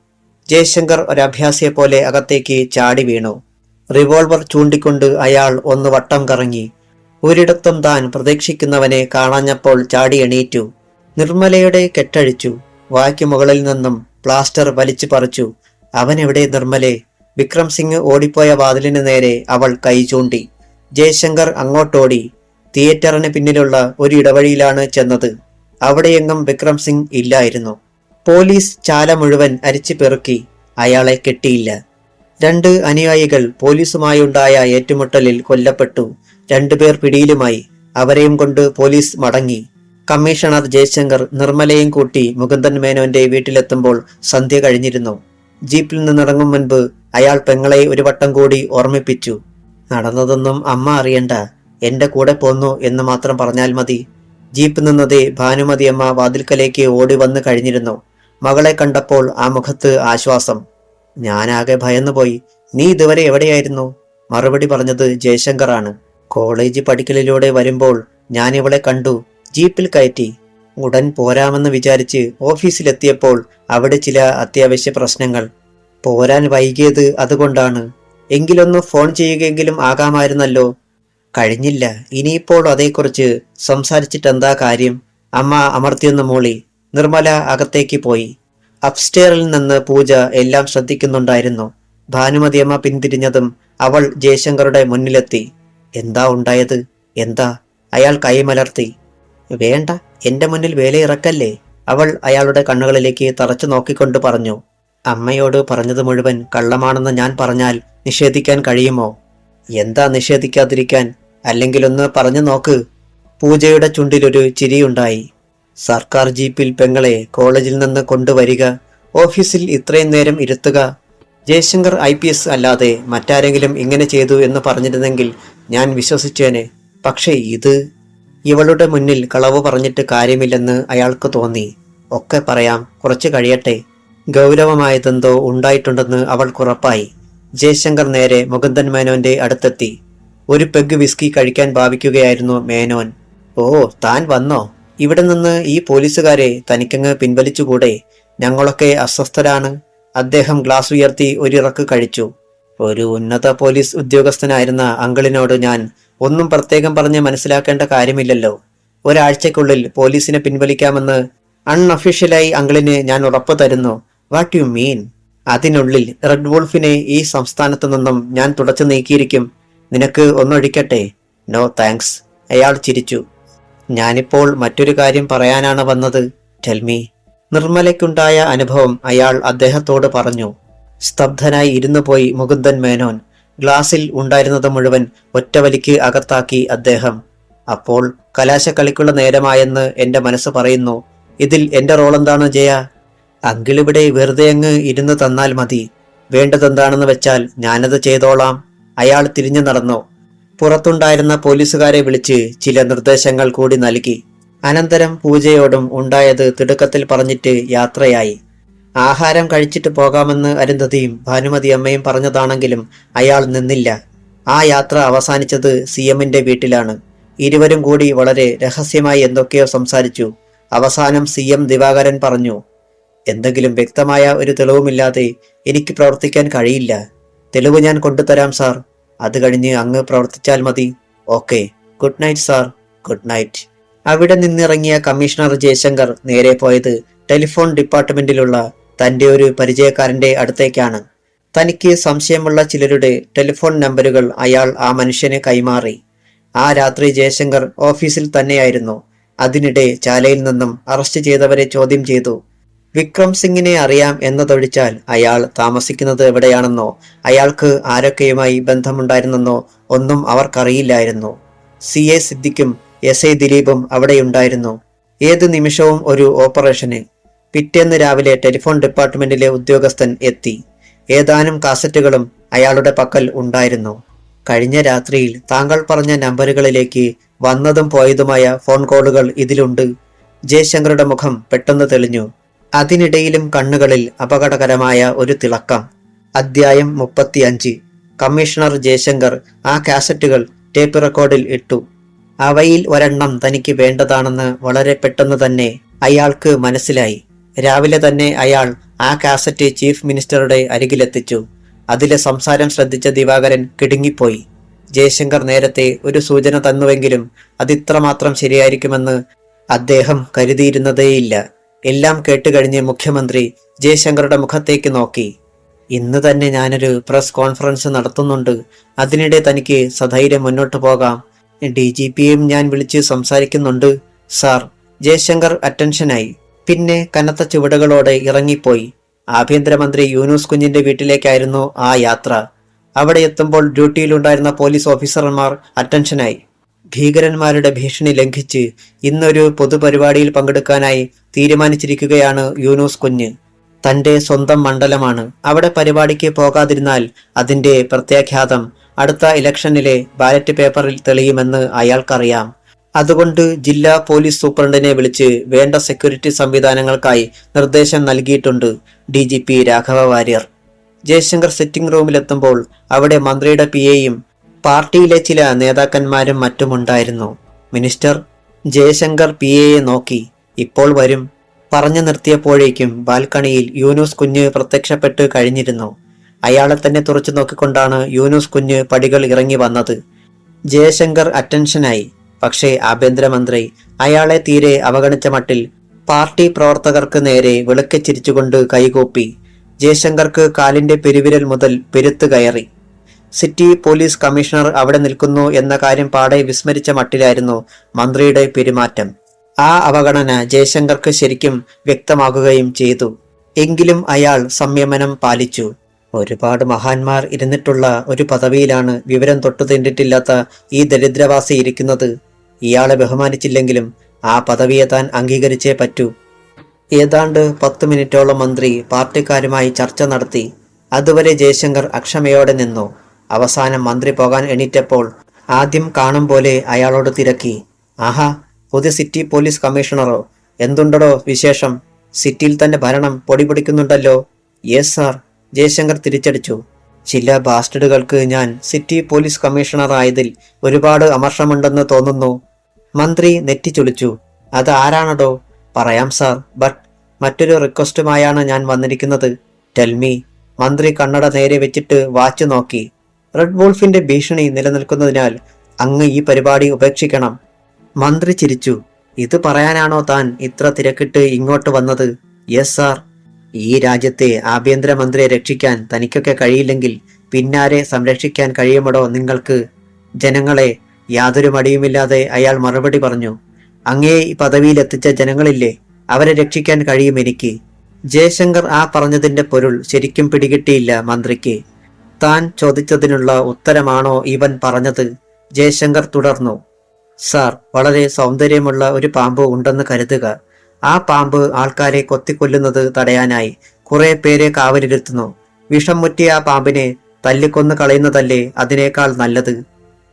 ജയശങ്കർ ഒരഭ്യാസിയെ പോലെ അകത്തേക്ക് ചാടി വീണു. റിവോൾവർ ചൂണ്ടിക്കൊണ്ട് അയാൾ ഒന്ന് വട്ടം കറങ്ങി. ഒരിടത്തും താൻ പ്രതീക്ഷിക്കുന്നവനെ കാണാഞ്ഞപ്പോൾ ചാടി എണീറ്റു. നിർമ്മലയുടെ കെട്ടഴിച്ചു. വായ്ക്ക് മുകളിൽ നിന്നും പ്ലാസ്റ്റർ വലിച്ചു പറിച്ചു. അവനെവിടെ നിർമ്മലെ? വിക്രം സിംഗ് ഓടിപ്പോയ വാതിലിന് നേരെ അവൾ കൈ ചൂണ്ടി. ജയശങ്കർ അങ്ങോട്ടോടി. തിയേറ്ററിന് പിന്നിലുള്ള ഒരു ഇടവഴിയിലാണ് ചെന്നത്. അവിടെയെങ്ങും വിക്രം സിംഗ് ഇല്ലായിരുന്നു. പോലീസ് ചാല മുഴുവൻ അരിച്ചു പെറുക്കി. അയാളെ കിട്ടിയില്ല. 2 അനുയായികൾ പോലീസുമായുണ്ടായ ഏറ്റുമുട്ടലിൽ കൊല്ലപ്പെട്ടു. 2 പേർ പിടിയിലുമായി. അവരെയും കൊണ്ട് പോലീസ് മടങ്ങി. കമ്മീഷണർ ജയശങ്കർ നിർമ്മലയും കൂട്ടി മുകുന്ദൻ മേനോന്റെ വീട്ടിലെത്തുമ്പോൾ സന്ധ്യ കഴിഞ്ഞിരുന്നു. ജീപ്പിൽ നിന്നിറങ്ങും മുൻപ് അയാൾ പെങ്ങളെ ഒരു വട്ടം കൂടി ഓർമ്മിപ്പിച്ചു. നടന്നതൊന്നും അമ്മ അറിയണ്ട, എന്റെ കൂടെ പോന്നു എന്ന് മാത്രം പറഞ്ഞാൽ മതി. ജീപ്പ് നിന്നതേ ഭാനുമതി അമ്മ വാതിൽക്കലേക്ക് ഓടി വന്നു കഴിഞ്ഞിരുന്നു. മകളെ കണ്ടപ്പോൾ ആ മുഖത്ത് ആശ്വാസം. ഞാനാകെ ഭയന്നുപോയി. നീ ഇതുവരെ എവിടെയായിരുന്നു? മറുപടി പറഞ്ഞത് ജയശങ്കറാണ്. കോളേജ് പഠിക്കലിലൂടെ വരുമ്പോൾ ഞാൻ ഇവളെ കണ്ടു. ജീപ്പിൽ കയറ്റി. ഉടൻ പോരാമെന്ന് വിചാരിച്ച് ഓഫീസിലെത്തിയപ്പോൾ അവിടെ ചില അത്യാവശ്യ പ്രശ്നങ്ങൾ. പോരാൻ വൈകിയത് അതുകൊണ്ടാണ്. എങ്കിലൊന്ന് ഫോൺ ചെയ്യുകയെങ്കിലും ആകാമായിരുന്നല്ലോ. കഴിഞ്ഞില്ല. ഇനിയിപ്പോൾ അതേക്കുറിച്ച് സംസാരിച്ചിട്ടെന്താ കാര്യം? അമ്മ അമർത്തിയൊന്ന് മൂളി. നിർമ്മല അകത്തേക്ക് പോയി. അപ്സ്റ്റെയറിൽ നിന്ന് പൂജ എല്ലാം ശ്രദ്ധിക്കുന്നുണ്ടായിരുന്നു. ഭാനുമതിയമ്മ പിന്തിരിഞ്ഞതും അവൾ ജയശങ്കറുടെ മുന്നിലെത്തി. എന്താ ഉണ്ടായത്? എന്താ? അയാൾ കൈമലർത്തി. വേണ്ട, എന്റെ മുന്നിൽ വേലയിറക്കല്ലേ, അവൾ അയാളുടെ കണ്ണുകളിലേക്ക് തറച്ചു നോക്കിക്കൊണ്ട് പറഞ്ഞു. അമ്മയോട് പറഞ്ഞത് മുഴുവൻ കള്ളമാണെന്ന് ഞാൻ പറഞ്ഞാൽ നിഷേധിക്കാൻ കഴിയുമോ? എന്താ നിഷേധിക്കാതിരിക്കാൻ? അല്ലെങ്കിലൊന്ന് പറഞ്ഞു നോക്ക്. പൂജയുടെ ചുണ്ടിലൊരു ചിരിയുണ്ടായി. സർക്കാർ ജീപ്പിൽ പെങ്ങളെ കോളേജിൽ നിന്ന് കൊണ്ടുവരിക, ഓഫീസിൽ ഇത്രയും നേരം ഇരുത്തുക. ജയശങ്കർ IPS അല്ലാതെ മറ്റാരെങ്കിലും ഇങ്ങനെ ചെയ്തു എന്ന് പറഞ്ഞിരുന്നെങ്കിൽ ഞാൻ വിശ്വസിച്ചേനെ. പക്ഷേ ഇത്... ഇവളുടെ മുന്നിൽ കളവ് പറഞ്ഞിട്ട് കാര്യമില്ലെന്ന് അയാൾക്ക് തോന്നി. ഒക്കെ പറയാം, കുറച്ച് കഴിയട്ടെ. ഗൗരവമായതെന്തോ ഉണ്ടായിട്ടുണ്ടെന്ന് അവൾക്കുറപ്പായി. ജയശങ്കർ നേരെ മുകുന്ദൻ മേനോന്റെ അടുത്തെത്തി. ഒരു പെഗ് വിസ്കി കഴിക്കാൻ ഭാവിക്കുകയായിരുന്നു മേനോൻ. ഓ, താൻ വന്നോ? ഇവിടെ നിന്ന് ഈ പോലീസുകാരെ തനിക്കങ്ങ് പിൻവലിച്ചുകൂടെ? ഞങ്ങളൊക്കെ അസ്വസ്ഥരാണ്. അദ്ദേഹം ഗ്ലാസ് ഉയർത്തി ഒരിറക്ക് കഴിച്ചു. ഒരു ഉന്നത പോലീസ് ഉദ്യോഗസ്ഥനായിരുന്ന അങ്കിളിനോട് ഞാൻ ഒന്നും പ്രത്യേകം പറഞ്ഞ് മനസ്സിലാക്കേണ്ട കാര്യമില്ലല്ലോ. ഒരാഴ്ചക്കുള്ളിൽ പോലീസിനെ പിൻവലിക്കാമെന്ന് അൺഒഫീഷ്യലായി അങ്കിളിന് ഞാൻ ഉറപ്പ് തരുന്നു. What you mean? അതിനുള്ളിൽ റെഡ് വോൾഫിനെ ഈ സംസ്ഥാനത്തു നിന്നും ഞാൻ തുടച്ചു നീക്കിയിരിക്കും. നിനക്ക് ഒന്നൊഴിക്കട്ടെ? No thanks. അയാൾ ചിരിച്ചു. ഞാനിപ്പോൾ മറ്റൊരു കാര്യം പറയാനാണ് വന്നത്. ടെൽമി. നിർമ്മലയ്ക്കുണ്ടായ അനുഭവം അയാൾ അദ്ദേഹത്തോട് പറഞ്ഞു. സ്തബ്ധനായി ഇരുന്നു പോയി മുകുന്ദൻ മേനോൻ. ഗ്ലാസിൽ ഉണ്ടായിരുന്നത് മുഴുവൻ ഒറ്റവലിക്ക് അകത്താക്കി അദ്ദേഹം. അപ്പോൾ കലാശക്കളിക്കുള്ള നേരമായെന്ന് എന്റെ മനസ്സ് പറയുന്നു. ഇതിൽ എന്റെ റോളെന്താണ് ജയ? അങ്കിളിവിടെ വെറുതെ അങ്ങ് ഇരുന്ന് തന്നാൽ മതി. വേണ്ടതെന്താണെന്ന് വെച്ചാൽ ഞാനത് ചെയ്തോളാം. അയാൾ തിരിഞ്ഞു നടന്നു. പുറത്തുണ്ടായിരുന്ന പോലീസുകാരെ വിളിച്ച് ചില നിർദ്ദേശങ്ങൾ കൂടി നൽകി. അനന്തരം പൂജയോടും ഉണ്ടായത് തിടുക്കത്തിൽ പറഞ്ഞിട്ട് യാത്രയായി. ആഹാരം കഴിച്ചിട്ട് പോകാമെന്ന് അരുന്ധതിയും ഭാനുമതി അമ്മയും പറഞ്ഞതാണെങ്കിലും അയാൾ നിന്നില്ല. ആ യാത്ര അവസാനിച്ചത് സിഎമ്മിന്റെ വീട്ടിലാണ്. ഇരുവരും കൂടി വളരെ രഹസ്യമായി എന്തൊക്കെയോ സംസാരിച്ചു. അവസാനം സിഎം ദിവാകരൻ പറഞ്ഞു, എന്തെങ്കിലും വ്യക്തമായ ഒരു തെളിവുമില്ലാതെ എനിക്ക് പ്രവർത്തിക്കാൻ കഴിയില്ല. തെളിവ് ഞാൻ കൊണ്ടുതരാം സാർ. അത് കഴിഞ്ഞ് അങ്ങ് പ്രവർത്തിച്ചാൽ മതി. Okay. Good night sir. Good night. അവിടെ നിന്നിറങ്ങിയ കമ്മീഷണർ ജയശങ്കർ നേരെ പോയത് ടെലിഫോൺ ഡിപ്പാർട്ട്മെന്റിലുള്ള തന്റെ ഒരു പരിചയക്കാരന്റെ അടുത്തേക്കാണ്. തനിക്ക് സംശയമുള്ള ചിലരുടെ ടെലിഫോൺ നമ്പറുകൾ അയാൾ ആ മനുഷ്യന് കൈമാറി. ആ രാത്രി ജയശങ്കർ ഓഫീസിൽ തന്നെയായിരുന്നു. അതിനിടെ ചാലയിൽ നിന്നും അറസ്റ്റ് ചെയ്തവരെ ചോദ്യം ചെയ്തു. വിക്രം സിംഗിനെ അറിയാം എന്നതൊഴിച്ചാൽ അയാൾ താമസിക്കുന്നത് എവിടെയാണെന്നോ അയാൾക്ക് ആരൊക്കെയുമായി ബന്ധമുണ്ടായിരുന്നെന്നോ ഒന്നും അവർക്കറിയില്ലായിരുന്നു. CA സിദ്ദിഖും SI ദിലീപും അവിടെയുണ്ടായിരുന്നു. ഏത് നിമിഷവും ഒരു ഓപ്പറേഷന്. പിറ്റേന്ന് രാവിലെ ടെലിഫോൺ ഡിപ്പാർട്ട്മെന്റിലെ ഉദ്യോഗസ്ഥൻ എത്തി. ഏതാനും കാസറ്റുകളും അയാളുടെ പക്കൽ ഉണ്ടായിരുന്നു. കഴിഞ്ഞ രാത്രിയിൽ താങ്കൾ പറഞ്ഞ നമ്പറുകളിലേക്ക് വന്നതും പോയതുമായ ഫോൺ കോളുകൾ ഇതിലുണ്ട്. ജയശങ്കറുടെ മുഖം പെട്ടെന്ന് തെളിഞ്ഞു. അതിനിടയിലും കണ്ണുകളിൽ അപകടകരമായ ഒരു തിളക്കം. അധ്യായം 35. കമ്മീഷണർ ജയശങ്കർ ആ കാസറ്റുകൾ ടേപ്പ് റെക്കോർഡിൽ ഇട്ടു. അവയിൽ ഒരെണ്ണം തനിക്ക് വേണ്ടതാണെന്ന് വളരെ പെട്ടെന്ന് തന്നെ അയാൾക്ക് മനസ്സിലായി. രാവിലെ തന്നെ അയാൾ ആ കാസറ്റ് ചീഫ് മിനിസ്റ്ററുടെ അരികിലെത്തിച്ചു. അതിലെ സംസാരം ശ്രദ്ധിച്ച ദിവാകരൻ കിടുങ്ങിപ്പോയി. ജയശങ്കർ നേരത്തെ ഒരു സൂചന തന്നുവെങ്കിലും അതിത്രമാത്രം ശരിയായിരിക്കുമെന്ന് അദ്ദേഹം കരുതിയിരുന്നതേയില്ല. എല്ലാം കേട്ടുകഴിഞ്ഞ് മുഖ്യമന്ത്രി ജയശങ്കറുടെ മുഖത്തേക്ക് നോക്കി. ഇന്ന് തന്നെ ഞാനൊരു പ്രസ് കോൺഫറൻസ് നടത്തുന്നുണ്ട്. അതിനിടെ തനിക്ക് സധൈര്യം മുന്നോട്ട് പോകാം. DGPയും ഞാൻ വിളിച്ച് സംസാരിക്കുന്നുണ്ട് സാർ. ജയശങ്കർ അറ്റൻഷനായി. പിന്നെ കനത്ത ചുവടുകളോടെ ഇറങ്ങിപ്പോയി. ആഭ്യന്തരമന്ത്രി യൂനൂസ് കുഞ്ഞിന്റെ വീട്ടിലേക്കായിരുന്നു ആ യാത്ര. അവിടെ എത്തുമ്പോൾ ഡ്യൂട്ടിയിലുണ്ടായിരുന്ന പോലീസ് ഓഫീസർമാർ അറ്റൻഷനായി. ഭീകരന്മാരുടെ ഭീഷണി ലംഘിച്ച് ഇന്നൊരു പൊതുപരിപാടിയിൽ പങ്കെടുക്കാനായി തീരുമാനിച്ചിരിക്കുകയാണ് യൂനൂസ് കുഞ്ഞ്. തന്റെ സ്വന്തം മണ്ഡലമാണ്. അവിടെ പരിപാടിക്ക് പോകാതിരുന്നാൽ അതിന്റെ പ്രത്യാഘാതം അടുത്ത ഇലക്ഷനിലെ ബാലറ്റ് പേപ്പറിൽ തെളിയുമെന്ന് അയാൾക്കറിയാം. അതുകൊണ്ട് ജില്ലാ പോലീസ് സൂപ്രണ്ടിനെ വിളിച്ച് വേണ്ട സെക്യൂരിറ്റി സംവിധാനങ്ങൾക്കായി നിർദ്ദേശം നൽകിയിട്ടുണ്ട് DGP രാഘവ വാര്യർ. ജയശങ്കർ സിറ്റിംഗ് റൂമിലെത്തുമ്പോൾ അവിടെ മന്ത്രിയുടെ PAയും പാർട്ടിയിലെ ചില നേതാക്കന്മാരും മറ്റുമുണ്ടായിരുന്നു. മിനിസ്റ്റർ. ജയശങ്കർ PAയെ നോക്കി. ഇപ്പോൾ വരും. പറഞ്ഞു നിർത്തിയപ്പോഴേക്കും ബാൽക്കണിയിൽ യൂനൂസ് കുഞ്ഞ് പ്രത്യക്ഷപ്പെട്ട് കഴിഞ്ഞിരുന്നു. അയാളെ തന്നെ തുറച്ചു നോക്കിക്കൊണ്ടാണ് യൂനൂസ് കുഞ്ഞ് പടികൾ ഇറങ്ങി വന്നത്. ജയശങ്കർ അറ്റൻഷനായി. പക്ഷേ ആഭ്യന്തരമന്ത്രി അയാളെ തീരെ അവഗണിച്ച മട്ടിൽ പാർട്ടി പ്രവർത്തകർക്ക് നേരെ വെളുക്കെ ചിരിച്ചുകൊണ്ട് കൈകൂപ്പി. ജയശങ്കർക്ക് കാലിന്റെ പെരുവിരൽ മുതൽ പെരുത്ത് കയറി. സിറ്റി പോലീസ് കമ്മീഷണർ അവിടെ നിൽക്കുന്നു എന്ന കാര്യം പാടെ വിസ്മരിച്ച മട്ടിലായിരുന്നു മന്ത്രിയുടെ പെരുമാറ്റം. ആ അവഗണന ജയശങ്കർക്ക് ശരിക്കും വ്യക്തമാകുകയും ചെയ്തു. എങ്കിലും അയാൾ സംയമനം പാലിച്ചു. ഒരുപാട് മഹാന്മാർ ഇരുന്നിട്ടുള്ള ഒരു പദവിയിലാണ് വിവരം തൊട്ടു തിണ്ടിട്ടില്ലാത്ത ഈ ദരിദ്രവാസി ഇരിക്കുന്നത്. ഇയാളെ ബഹുമാനിച്ചില്ലെങ്കിലും ആ പദവിയെ താൻ അംഗീകരിച്ചേ പറ്റൂ. ഏതാണ്ട് 10 മിനിറ്റോളം മന്ത്രി പാർട്ടിക്കാരുമായി ചർച്ച നടത്തി. അതുവരെ ജയശങ്കർ അക്ഷമയോടെ നിന്നു. അവസാനം മന്ത്രി പോകാൻ എണീറ്റപ്പോൾ ആദ്യം കാണും പോലെ അയാളോട് തിരക്കി. ആഹാ, പുതിയ സിറ്റി പോലീസ് കമ്മീഷണറോ? എന്തുണ്ടോ വിശേഷം? സിറ്റിയിൽ തന്നെ ഭരണം പൊടിപിടിക്കുന്നുണ്ടല്ലോ. Yes sir. ജയശങ്കർ തിരിച്ചടിച്ചു. ചില ബാസ്റ്റഡുകൾക്ക് ഞാൻ സിറ്റി പോലീസ് കമ്മീഷണർ ആയതിൽ ഒരുപാട് അമർഷമുണ്ടെന്ന് തോന്നുന്നു. മന്ത്രി നെറ്റിച്ചൊളിച്ചു. അത് ആരാണടോ? പറയാം സാർ, ബട്ട് മറ്റൊരു റിക്വസ്റ്റുമായാണ് ഞാൻ വന്നിരിക്കുന്നത്. ടെൽമി. മന്ത്രി കണ്ണട നേരെ വെച്ചിട്ട് വാച്ച് നോക്കി. റെഡ് വോൾഫിന്റെ ഭീഷണി നിലനിൽക്കുന്നതിനാൽ അങ്ങ് ഈ പരിപാടി ഉപേക്ഷിക്കണം. മന്ത്രി ചിരിച്ചു. ഇത് പറയാനാണോ താൻ ഇത്ര തിരക്കിട്ട് ഇങ്ങോട്ട് വന്നത്? Yes sir. ഈ രാജ്യത്തെ ആഭ്യന്തരമന്ത്രിയെ രക്ഷിക്കാൻ തനിക്കൊക്കെ കഴിയില്ലെങ്കിൽ പിന്നാരെ സംരക്ഷിക്കാൻ കഴിയുമടോ നിങ്ങൾക്ക്? ജനങ്ങളെ യാതൊരു മടിയുമില്ലാതെ അയാൾ മറുപടി പറഞ്ഞു. അങ്ങേ ഈ പദവിയിലെത്തിച്ച ജനങ്ങളില്ലേ, അവരെ രക്ഷിക്കാൻ കഴിയും എനിക്ക്. ജയശങ്കർ ആ പറഞ്ഞതിന്റെ പൊരുൾ ശരിക്കും പിടികിട്ടിയില്ല മന്ത്രിക്ക്. താൻ ചോദിച്ചതിനുള്ള ഉത്തരമാണോ ഇവൻ പറഞ്ഞത്? ജയശങ്കർ തുടർന്നു. സാർ, വളരെ സൗന്ദര്യമുള്ള ഒരു പാമ്പ് ഉണ്ടെന്ന് കരുതുക. ആ പാമ്പ് ആൾക്കാരെ കൊത്തിക്കൊല്ലുന്നത് തടയാനായി കുറെ പേരെ കാവലിരുത്തുന്നു. വിഷം മുറ്റിയ ആ പാമ്പിനെ തല്ലിക്കൊന്ന് കളയുന്നതല്ലേ അതിനേക്കാൾ നല്ലത്.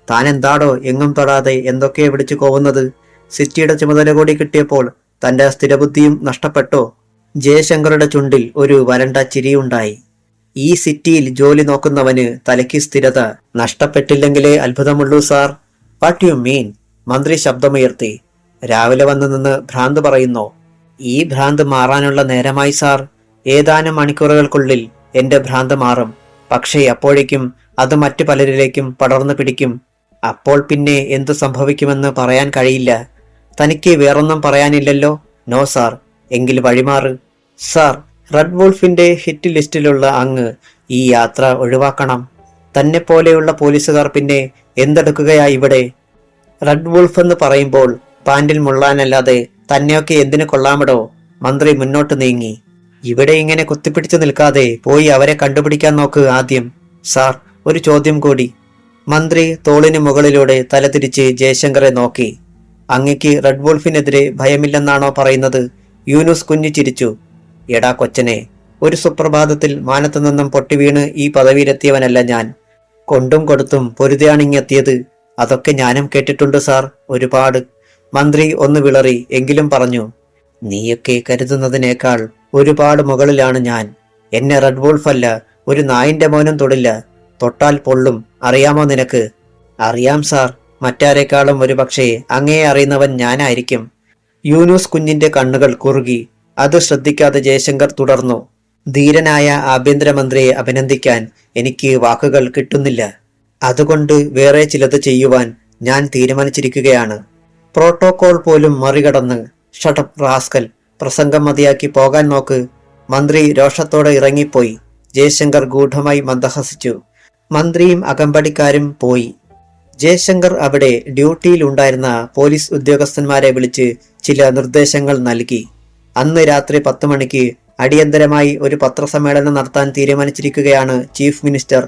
താൻ എന്താടോ എങ്ങും തൊടാതെ എന്തൊക്കെ വിളിച്ചു കോവുന്നത്? സിറ്റിയുടെ ചുമതല കൂടി കിട്ടിയപ്പോൾ തന്റെ സ്ഥിരബുദ്ധിയും നഷ്ടപ്പെട്ടോ? ജയശങ്കറുടെ ചുണ്ടിൽ ഒരു വരണ്ട ചിരിയുണ്ടായി. ഈ സിറ്റിയിൽ ജോലി നോക്കുന്നവന് തലയ്ക്ക് സ്ഥിരത നഷ്ടപ്പെട്ടില്ലെങ്കിലേ അത്ഭുതമുള്ളൂ സാർ. What you mean? മന്ത്രി ശബ്ദമുയർത്തി. രാവിലെ വന്നു നിന്ന് ഭ്രാന്ത് പറയുന്നോ? ഈ ഭ്രാന്ത് മാറാനുള്ള നേരമായി സാർ. ഏതാനും മണിക്കൂറുകൾക്കുള്ളിൽ എന്റെ ഭ്രാന്ത് മാറും. പക്ഷേ അപ്പോഴേക്കും അത് മറ്റു പലരിലേക്കും പടർന്നു പിടിക്കും. അപ്പോൾ പിന്നെ എന്തു സംഭവിക്കുമെന്ന് പറയാൻ കഴിയില്ല. തനിക്ക് വേറൊന്നും പറയാനില്ലല്ലോ? No sir. എങ്കിൽ വഴിമാറ്. സാർ, റെഡ് വോൾഫിന്റെ ഹിറ്റ് ലിസ്റ്റിലുള്ള അങ്ങ് ഈ യാത്ര ഒഴിവാക്കണം. തന്നെ പോലെയുള്ള പോലീസുകാർ പിന്നെ എന്തെടുക്കുകയാ ഇവിടെ? റെഡ് വോൾഫ് എന്ന് പറയുമ്പോൾ പാൻറിൽ മുള്ളാനല്ലാതെ തന്നെയൊക്കെ എന്തിനു കൊള്ളാമടോ? മന്ത്രി മുന്നോട്ട് നീങ്ങി. ഇവിടെ ഇങ്ങനെ കുത്തിപ്പിടിച്ചു നിൽക്കാതെ പോയി അവരെ കണ്ടുപിടിക്കാൻ നോക്ക് ആദ്യം. സാർ, ഒരു ചോദ്യം കൂടി. മന്ത്രി തോളിന് മുകളിലൂടെ തലതിരിച്ച് ജയശങ്കറെ നോക്കി. അങ്ങയ്ക്ക് റെഡ് വോൾഫിനെതിരെ ഭയമില്ലെന്നാണോ പറയുന്നത്? യൂനുസ് കുഞ്ഞു ചിരിച്ചു. എടാ കൊച്ചനെ, ഒരു സുപ്രഭാതത്തിൽ മാനത്തു നിന്നും പൊട്ടിവീണ് ഈ പദവിയിലെത്തിയവനല്ല ഞാൻ. കൊണ്ടും കൊടുത്തും പൊരുതിയാണിങ്ങെത്തിയത്. അതൊക്കെ ഞാനും കേട്ടിട്ടുണ്ട് സാർ, ഒരുപാട്. മന്ത്രി ഒന്ന് വിളറി എങ്കിലും പറഞ്ഞു. നീയൊക്കെ കരുതുന്നതിനേക്കാൾ ഒരുപാട് മുകളിലാണ് ഞാൻ. എന്നെ റെഡ് വോൾഫ് അല്ല ഒരു നായിന്റെ മോനും തൊടില്ല. തൊട്ടാൽ പൊള്ളും. അറിയാമോ നിനക്ക്? അറിയാം സാർ. മറ്റാരെക്കാളും ഒരുപക്ഷേ അങ്ങയെ അറിയുന്നവൻ ഞാനായിരിക്കും. യൂനുസ് കുഞ്ഞിന്റെ കണ്ണുകൾ കുറുകി. അത് ശ്രദ്ധിക്കാതെ ജയശങ്കർ തുടർന്നു. ധീരനായ ആഭ്യന്തരമന്ത്രിയെ അഭിനന്ദിക്കാൻ എനിക്ക് വാക്കുകൾ കിട്ടുന്നില്ല. അതുകൊണ്ട് വേറെ ചിലത് ചെയ്യുവാൻ ഞാൻ തീരുമാനിച്ചിരിക്കുകയാണ്. പ്രോട്ടോകോൾ പോലും മറികടന്ന്. ഷട്ടപ്പ് റാസ്കൽ, പ്രസംഗം മതിയാക്കി പോകാൻ നോക്ക്. മന്ത്രി രോഷത്തോടെ ഇറങ്ങിപ്പോയി. ജയശങ്കർ ഗൂഢമായി മന്ദഹസിച്ചു. മന്ത്രിയും അകമ്പടിക്കാരും പോയി. ജയശങ്കർ അവിടെ ഡ്യൂട്ടിയിൽ ഉണ്ടായിരുന്ന പോലീസ് ഉദ്യോഗസ്ഥന്മാരെ വിളിച്ച് ചില നിർദ്ദേശങ്ങൾ നൽകി. അന്ന് രാത്രി 10 മണിക്ക് അടിയന്തരമായി ഒരു പത്രസമ്മേളനം നടത്താൻ തീരുമാനിച്ചിരിക്കുകയാണ് ചീഫ് മിനിസ്റ്റർ.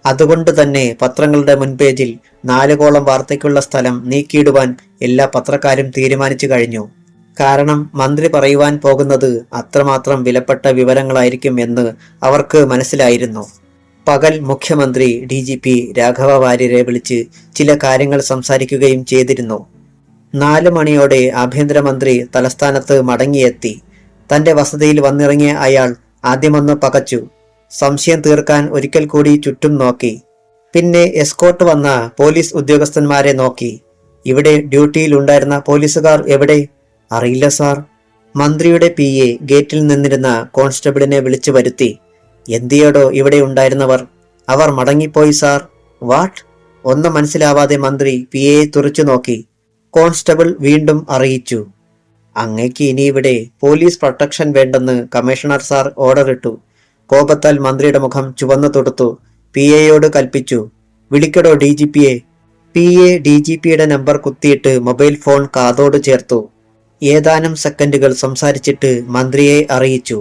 അതുകൊണ്ട് തന്നെ പത്രങ്ങളുടെ മുൻപേജിൽ 4 കോളം വാർത്തയ്ക്കുള്ള സ്ഥലം നീക്കിയിടുവാൻ എല്ലാ പത്രക്കാരും തീരുമാനിച്ചു കഴിഞ്ഞു. കാരണം മന്ത്രി പറയുവാൻ പോകുന്നത് അത്രമാത്രം വിലപ്പെട്ട വിവരങ്ങളായിരിക്കും എന്ന് അവർക്ക് മനസ്സിലായിരുന്നു. പകൽ മുഖ്യമന്ത്രി DGP രാഘവ വാര്യരെ വിളിച്ച് ചില കാര്യങ്ങൾ സംസാരിക്കുകയും ചെയ്തിരുന്നു. 4 മണിയോടെ ആഭ്യന്തരമന്ത്രി തലസ്ഥാനത്ത് മടങ്ങിയെത്തി. തന്റെ വസതിയിൽ വന്നിറങ്ങിയ അയാൾ ആദ്യമൊന്ന് പകച്ചു. സംശയം തീർക്കാൻ ഒരിക്കൽ കൂടി ചുറ്റും നോക്കി. പിന്നെ എസ്കോർട്ട് വന്ന പോലീസ് ഉദ്യോഗസ്ഥന്മാരെ നോക്കി. ഇവിടെ ഡ്യൂട്ടിയിൽ ഉണ്ടായിരുന്ന പോലീസുകാർ എവിടെ? അറിയില്ല സാർ. മന്ത്രിയുടെ PA ഗേറ്റിൽ നിന്നിരുന്ന കോൺസ്റ്റബിളിനെ വിളിച്ചു വരുത്തി. എന്തിയോടോ ഇവിടെ ഉണ്ടായിരുന്നവർ? അവർ മടങ്ങിപ്പോയി സാർ. വാട്ട്? ഒന്നും മനസ്സിലാവാതെ മന്ത്രി PAയെ തുറച്ചു നോക്കി. കോൺസ്റ്റബിൾ വീണ്ടും അറിയിച്ചു. അങ്ങേക്ക് ഇനി ഇവിടെ പോലീസ് പ്രൊട്ടക്ഷൻ വേണ്ടെന്ന് കമ്മീഷണർ സാർ ഓർഡർ ഇട്ടു. കോപത്താൽ മന്ത്രിയുടെ മുഖം ചുവന്നു തൊടുത്തു. PAയോട് കൽപ്പിച്ചു. വിളിക്കടോ DGPയെ. PA DGPയുടെ നമ്പർ കുത്തിയിട്ട് മൊബൈൽ ഫോൺ കാതോട് ചേർത്തു. ഏതാനും സെക്കൻഡുകൾ സംസാരിച്ചിട്ട് മന്ത്രിയെ അറിയിച്ചു.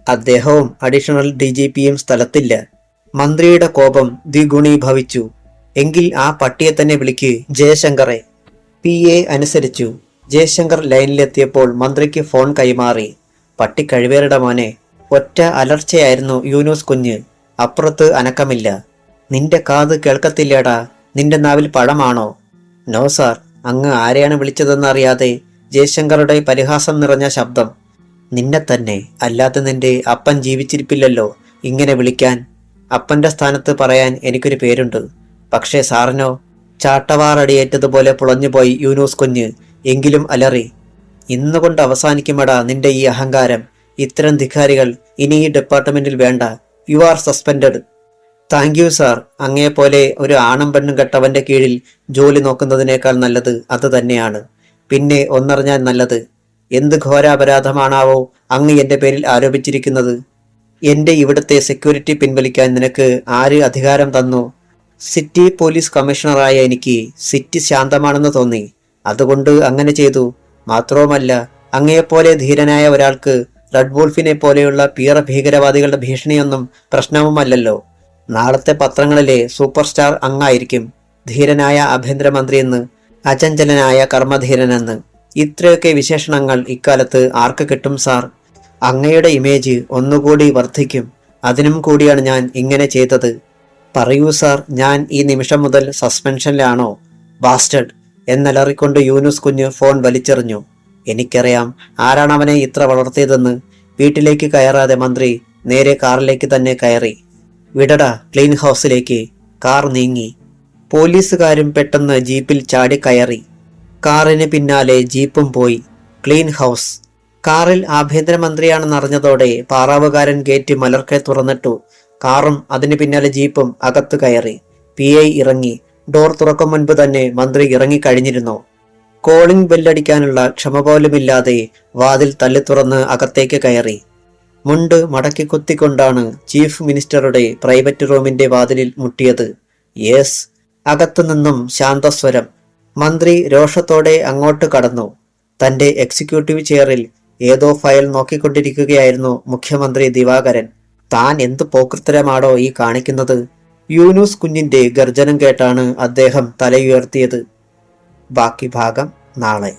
അദ്ദേഹവും അഡീഷണൽ DGPയും സ്ഥലത്തില്ല. മന്ത്രിയുടെ കോപം ദ്വിഗുണീഭവിച്ചു. എങ്കിൽ ആ പട്ടിയെ തന്നെ വിളിക്ക് ജയശങ്കറെ. PA അനുസരിച്ചു. ജയശങ്കർ ലൈനിലെത്തിയപ്പോൾ മന്ത്രിക്ക് ഫോൺ കൈമാറി. പട്ടി കഴിവേറുടെ മോനെ. ഒറ്റ അലർച്ചയായിരുന്നു യൂനുസ് കുഞ്ഞ്. അപ്പുറത്ത് അനക്കമില്ല. നിന്റെ കാത് കേൾക്കത്തില്ലേടാ? നിന്റെ നാവിൽ പഴമാണോ? No sir. അങ്ങ് ആരെയാണ് വിളിച്ചതെന്നറിയാതെ ജയശങ്കറുടെ പരിഹാസം നിറഞ്ഞ ശബ്ദം. നിന്നെ തന്നെ. അല്ലാതെ നിന്റെ അപ്പൻ ജീവിച്ചിരിപ്പില്ലല്ലോ ഇങ്ങനെ വിളിക്കാൻ. അപ്പന്റെ സ്ഥാനത്ത് പറയാൻ എനിക്കൊരു പേരുണ്ട്. പക്ഷേ സാറിനോ? ചാട്ടവാറടിയേറ്റതുപോലെ പുളഞ്ഞുപോയി യൂനുസ് കുഞ്ഞ്. എങ്കിലും അലറി. ഇന്നുകൊണ്ട് അവസാനിക്കുമടാ നിന്റെ ഈ അഹങ്കാരം. ഇത്തരം ധിക്കാരികൾ ഇനി ഈ ഡിപ്പാർട്ട്മെന്റിൽ വേണ്ട. You are suspended. Thank you sir. അങ്ങയെപ്പോലെ ഒരു ആണും പെണ്ണും കെട്ടവന്റെ കീഴിൽ ജോലി നോക്കുന്നതിനേക്കാൾ നല്ലത് അത് തന്നെയാണ്. പിന്നെ ഒന്നറിഞ്ഞാൽ നല്ലത്, എന്ത് ഘോരാപരാധമാണാവോ അങ്ങ് എന്റെ പേരിൽ ആരോപിച്ചിരിക്കുന്നത്? എന്റെ ഇവിടുത്തെ സെക്യൂരിറ്റി പിൻവലിക്കാൻ നിനക്ക് ആര് അധികാരം തന്നു? സിറ്റി പോലീസ് കമ്മീഷണറായ എനിക്ക് സിറ്റി ശാന്തമാണെന്ന് തോന്നി, അതുകൊണ്ട് അങ്ങനെ ചെയ്തു. മാത്രവുമല്ല, അങ്ങയെപ്പോലെ ധീരനായ ഒരാൾക്ക് റെഡ് വോൾഫിനെ പോലെയുള്ള പീറ ഭീകരവാദികളുടെ ഭീഷണിയൊന്നും പ്രശ്നവുമല്ലല്ലോ. നാളത്തെ പത്രങ്ങളിലെ സൂപ്പർ സ്റ്റാർ അങ്ങായിരിക്കും. ധീരനായ ആഭ്യന്തരമന്ത്രിയെന്ന്, അചഞ്ചലനായ കർമ്മധീരനെന്ന്. ഇത്രയൊക്കെ വിശേഷണങ്ങൾ ഇക്കാലത്ത് ആർക്ക് കിട്ടും സാർ? അങ്ങയുടെ ഇമേജ് ഒന്നുകൂടി വർദ്ധിക്കും. അതിനും കൂടിയാണ് ഞാൻ ഇങ്ങനെ ചെയ്തത്. പറയൂ സാർ, ഞാൻ ഈ നിമിഷം മുതൽ സസ്പെൻഷനിലാണോ? ബാസ്റ്റഡ് എന്നലറിക്കൊണ്ട് യൂനുസ് കുഞ്ഞ് ഫോൺ വലിച്ചെറിഞ്ഞു. എനിക്കറിയാം ആരാണ് അവനെ ഇത്ര വളർത്തിയതെന്ന്. വീട്ടിലേക്ക് കയറാതെ മന്ത്രി നേരെ കാറിലേക്ക് തന്നെ കയറി. വിടടാ ക്ലീൻ ഹൗസിലേക്ക്. കാർ നീങ്ങി. പോലീസുകാരും പെട്ടെന്ന് ജീപ്പിൽ ചാടി കയറി. കാറിന് പിന്നാലെ ജീപ്പും പോയി. Clean house. കാറിൽ ആഭ്യന്തരമന്ത്രിയാണെന്നറിഞ്ഞതോടെ പാറാവുകാരൻ ഗേറ്റ് മലർക്കെ തുറന്നിട്ടു. കാറും അതിന് പിന്നാലെ ജീപ്പും അകത്തു കയറി. PI ഇറങ്ങി. ഡോർ തുറക്കും മുൻപ് തന്നെ മന്ത്രി ഇറങ്ങിക്കഴിഞ്ഞിരുന്നു. കോളിംഗ് ബെല്ലടിക്കാനുള്ള ക്ഷമ പോലുമില്ലാതെ വാതിൽ തള്ളി തുറന്ന് അകത്തേക്ക് കയറി. മുണ്ട് മടക്കി കുത്തിക്കൊണ്ടാണ് ചീഫ് മിനിസ്റ്ററുടെ പ്രൈവറ്റ് റൂമിന്റെ വാതിലിൽ മുട്ടിയത്. യെസ്. അകത്തുനിന്നും ശാന്തസ്വരം. മന്ത്രി രോഷത്തോടെ അങ്ങോട്ട് കടന്നു. തന്റെ എക്സിക്യൂട്ടീവ് ചെയറിൽ ഏതോ ഫയൽ നോക്കിക്കൊണ്ടിരിക്കുകയായിരുന്നു മുഖ്യമന്ത്രി ദിവാകരൻ. താൻ എന്ത് പോക്രിത്തരമാണോ ഈ കാണിക്കുന്നത്? യൂനുസ് കുഞ്ഞിന്റെ ഗർജനം കേട്ടാണ് അദ്ദേഹം തലയുയർത്തിയത്. ബാക്കി ഭാഗം നാളെ.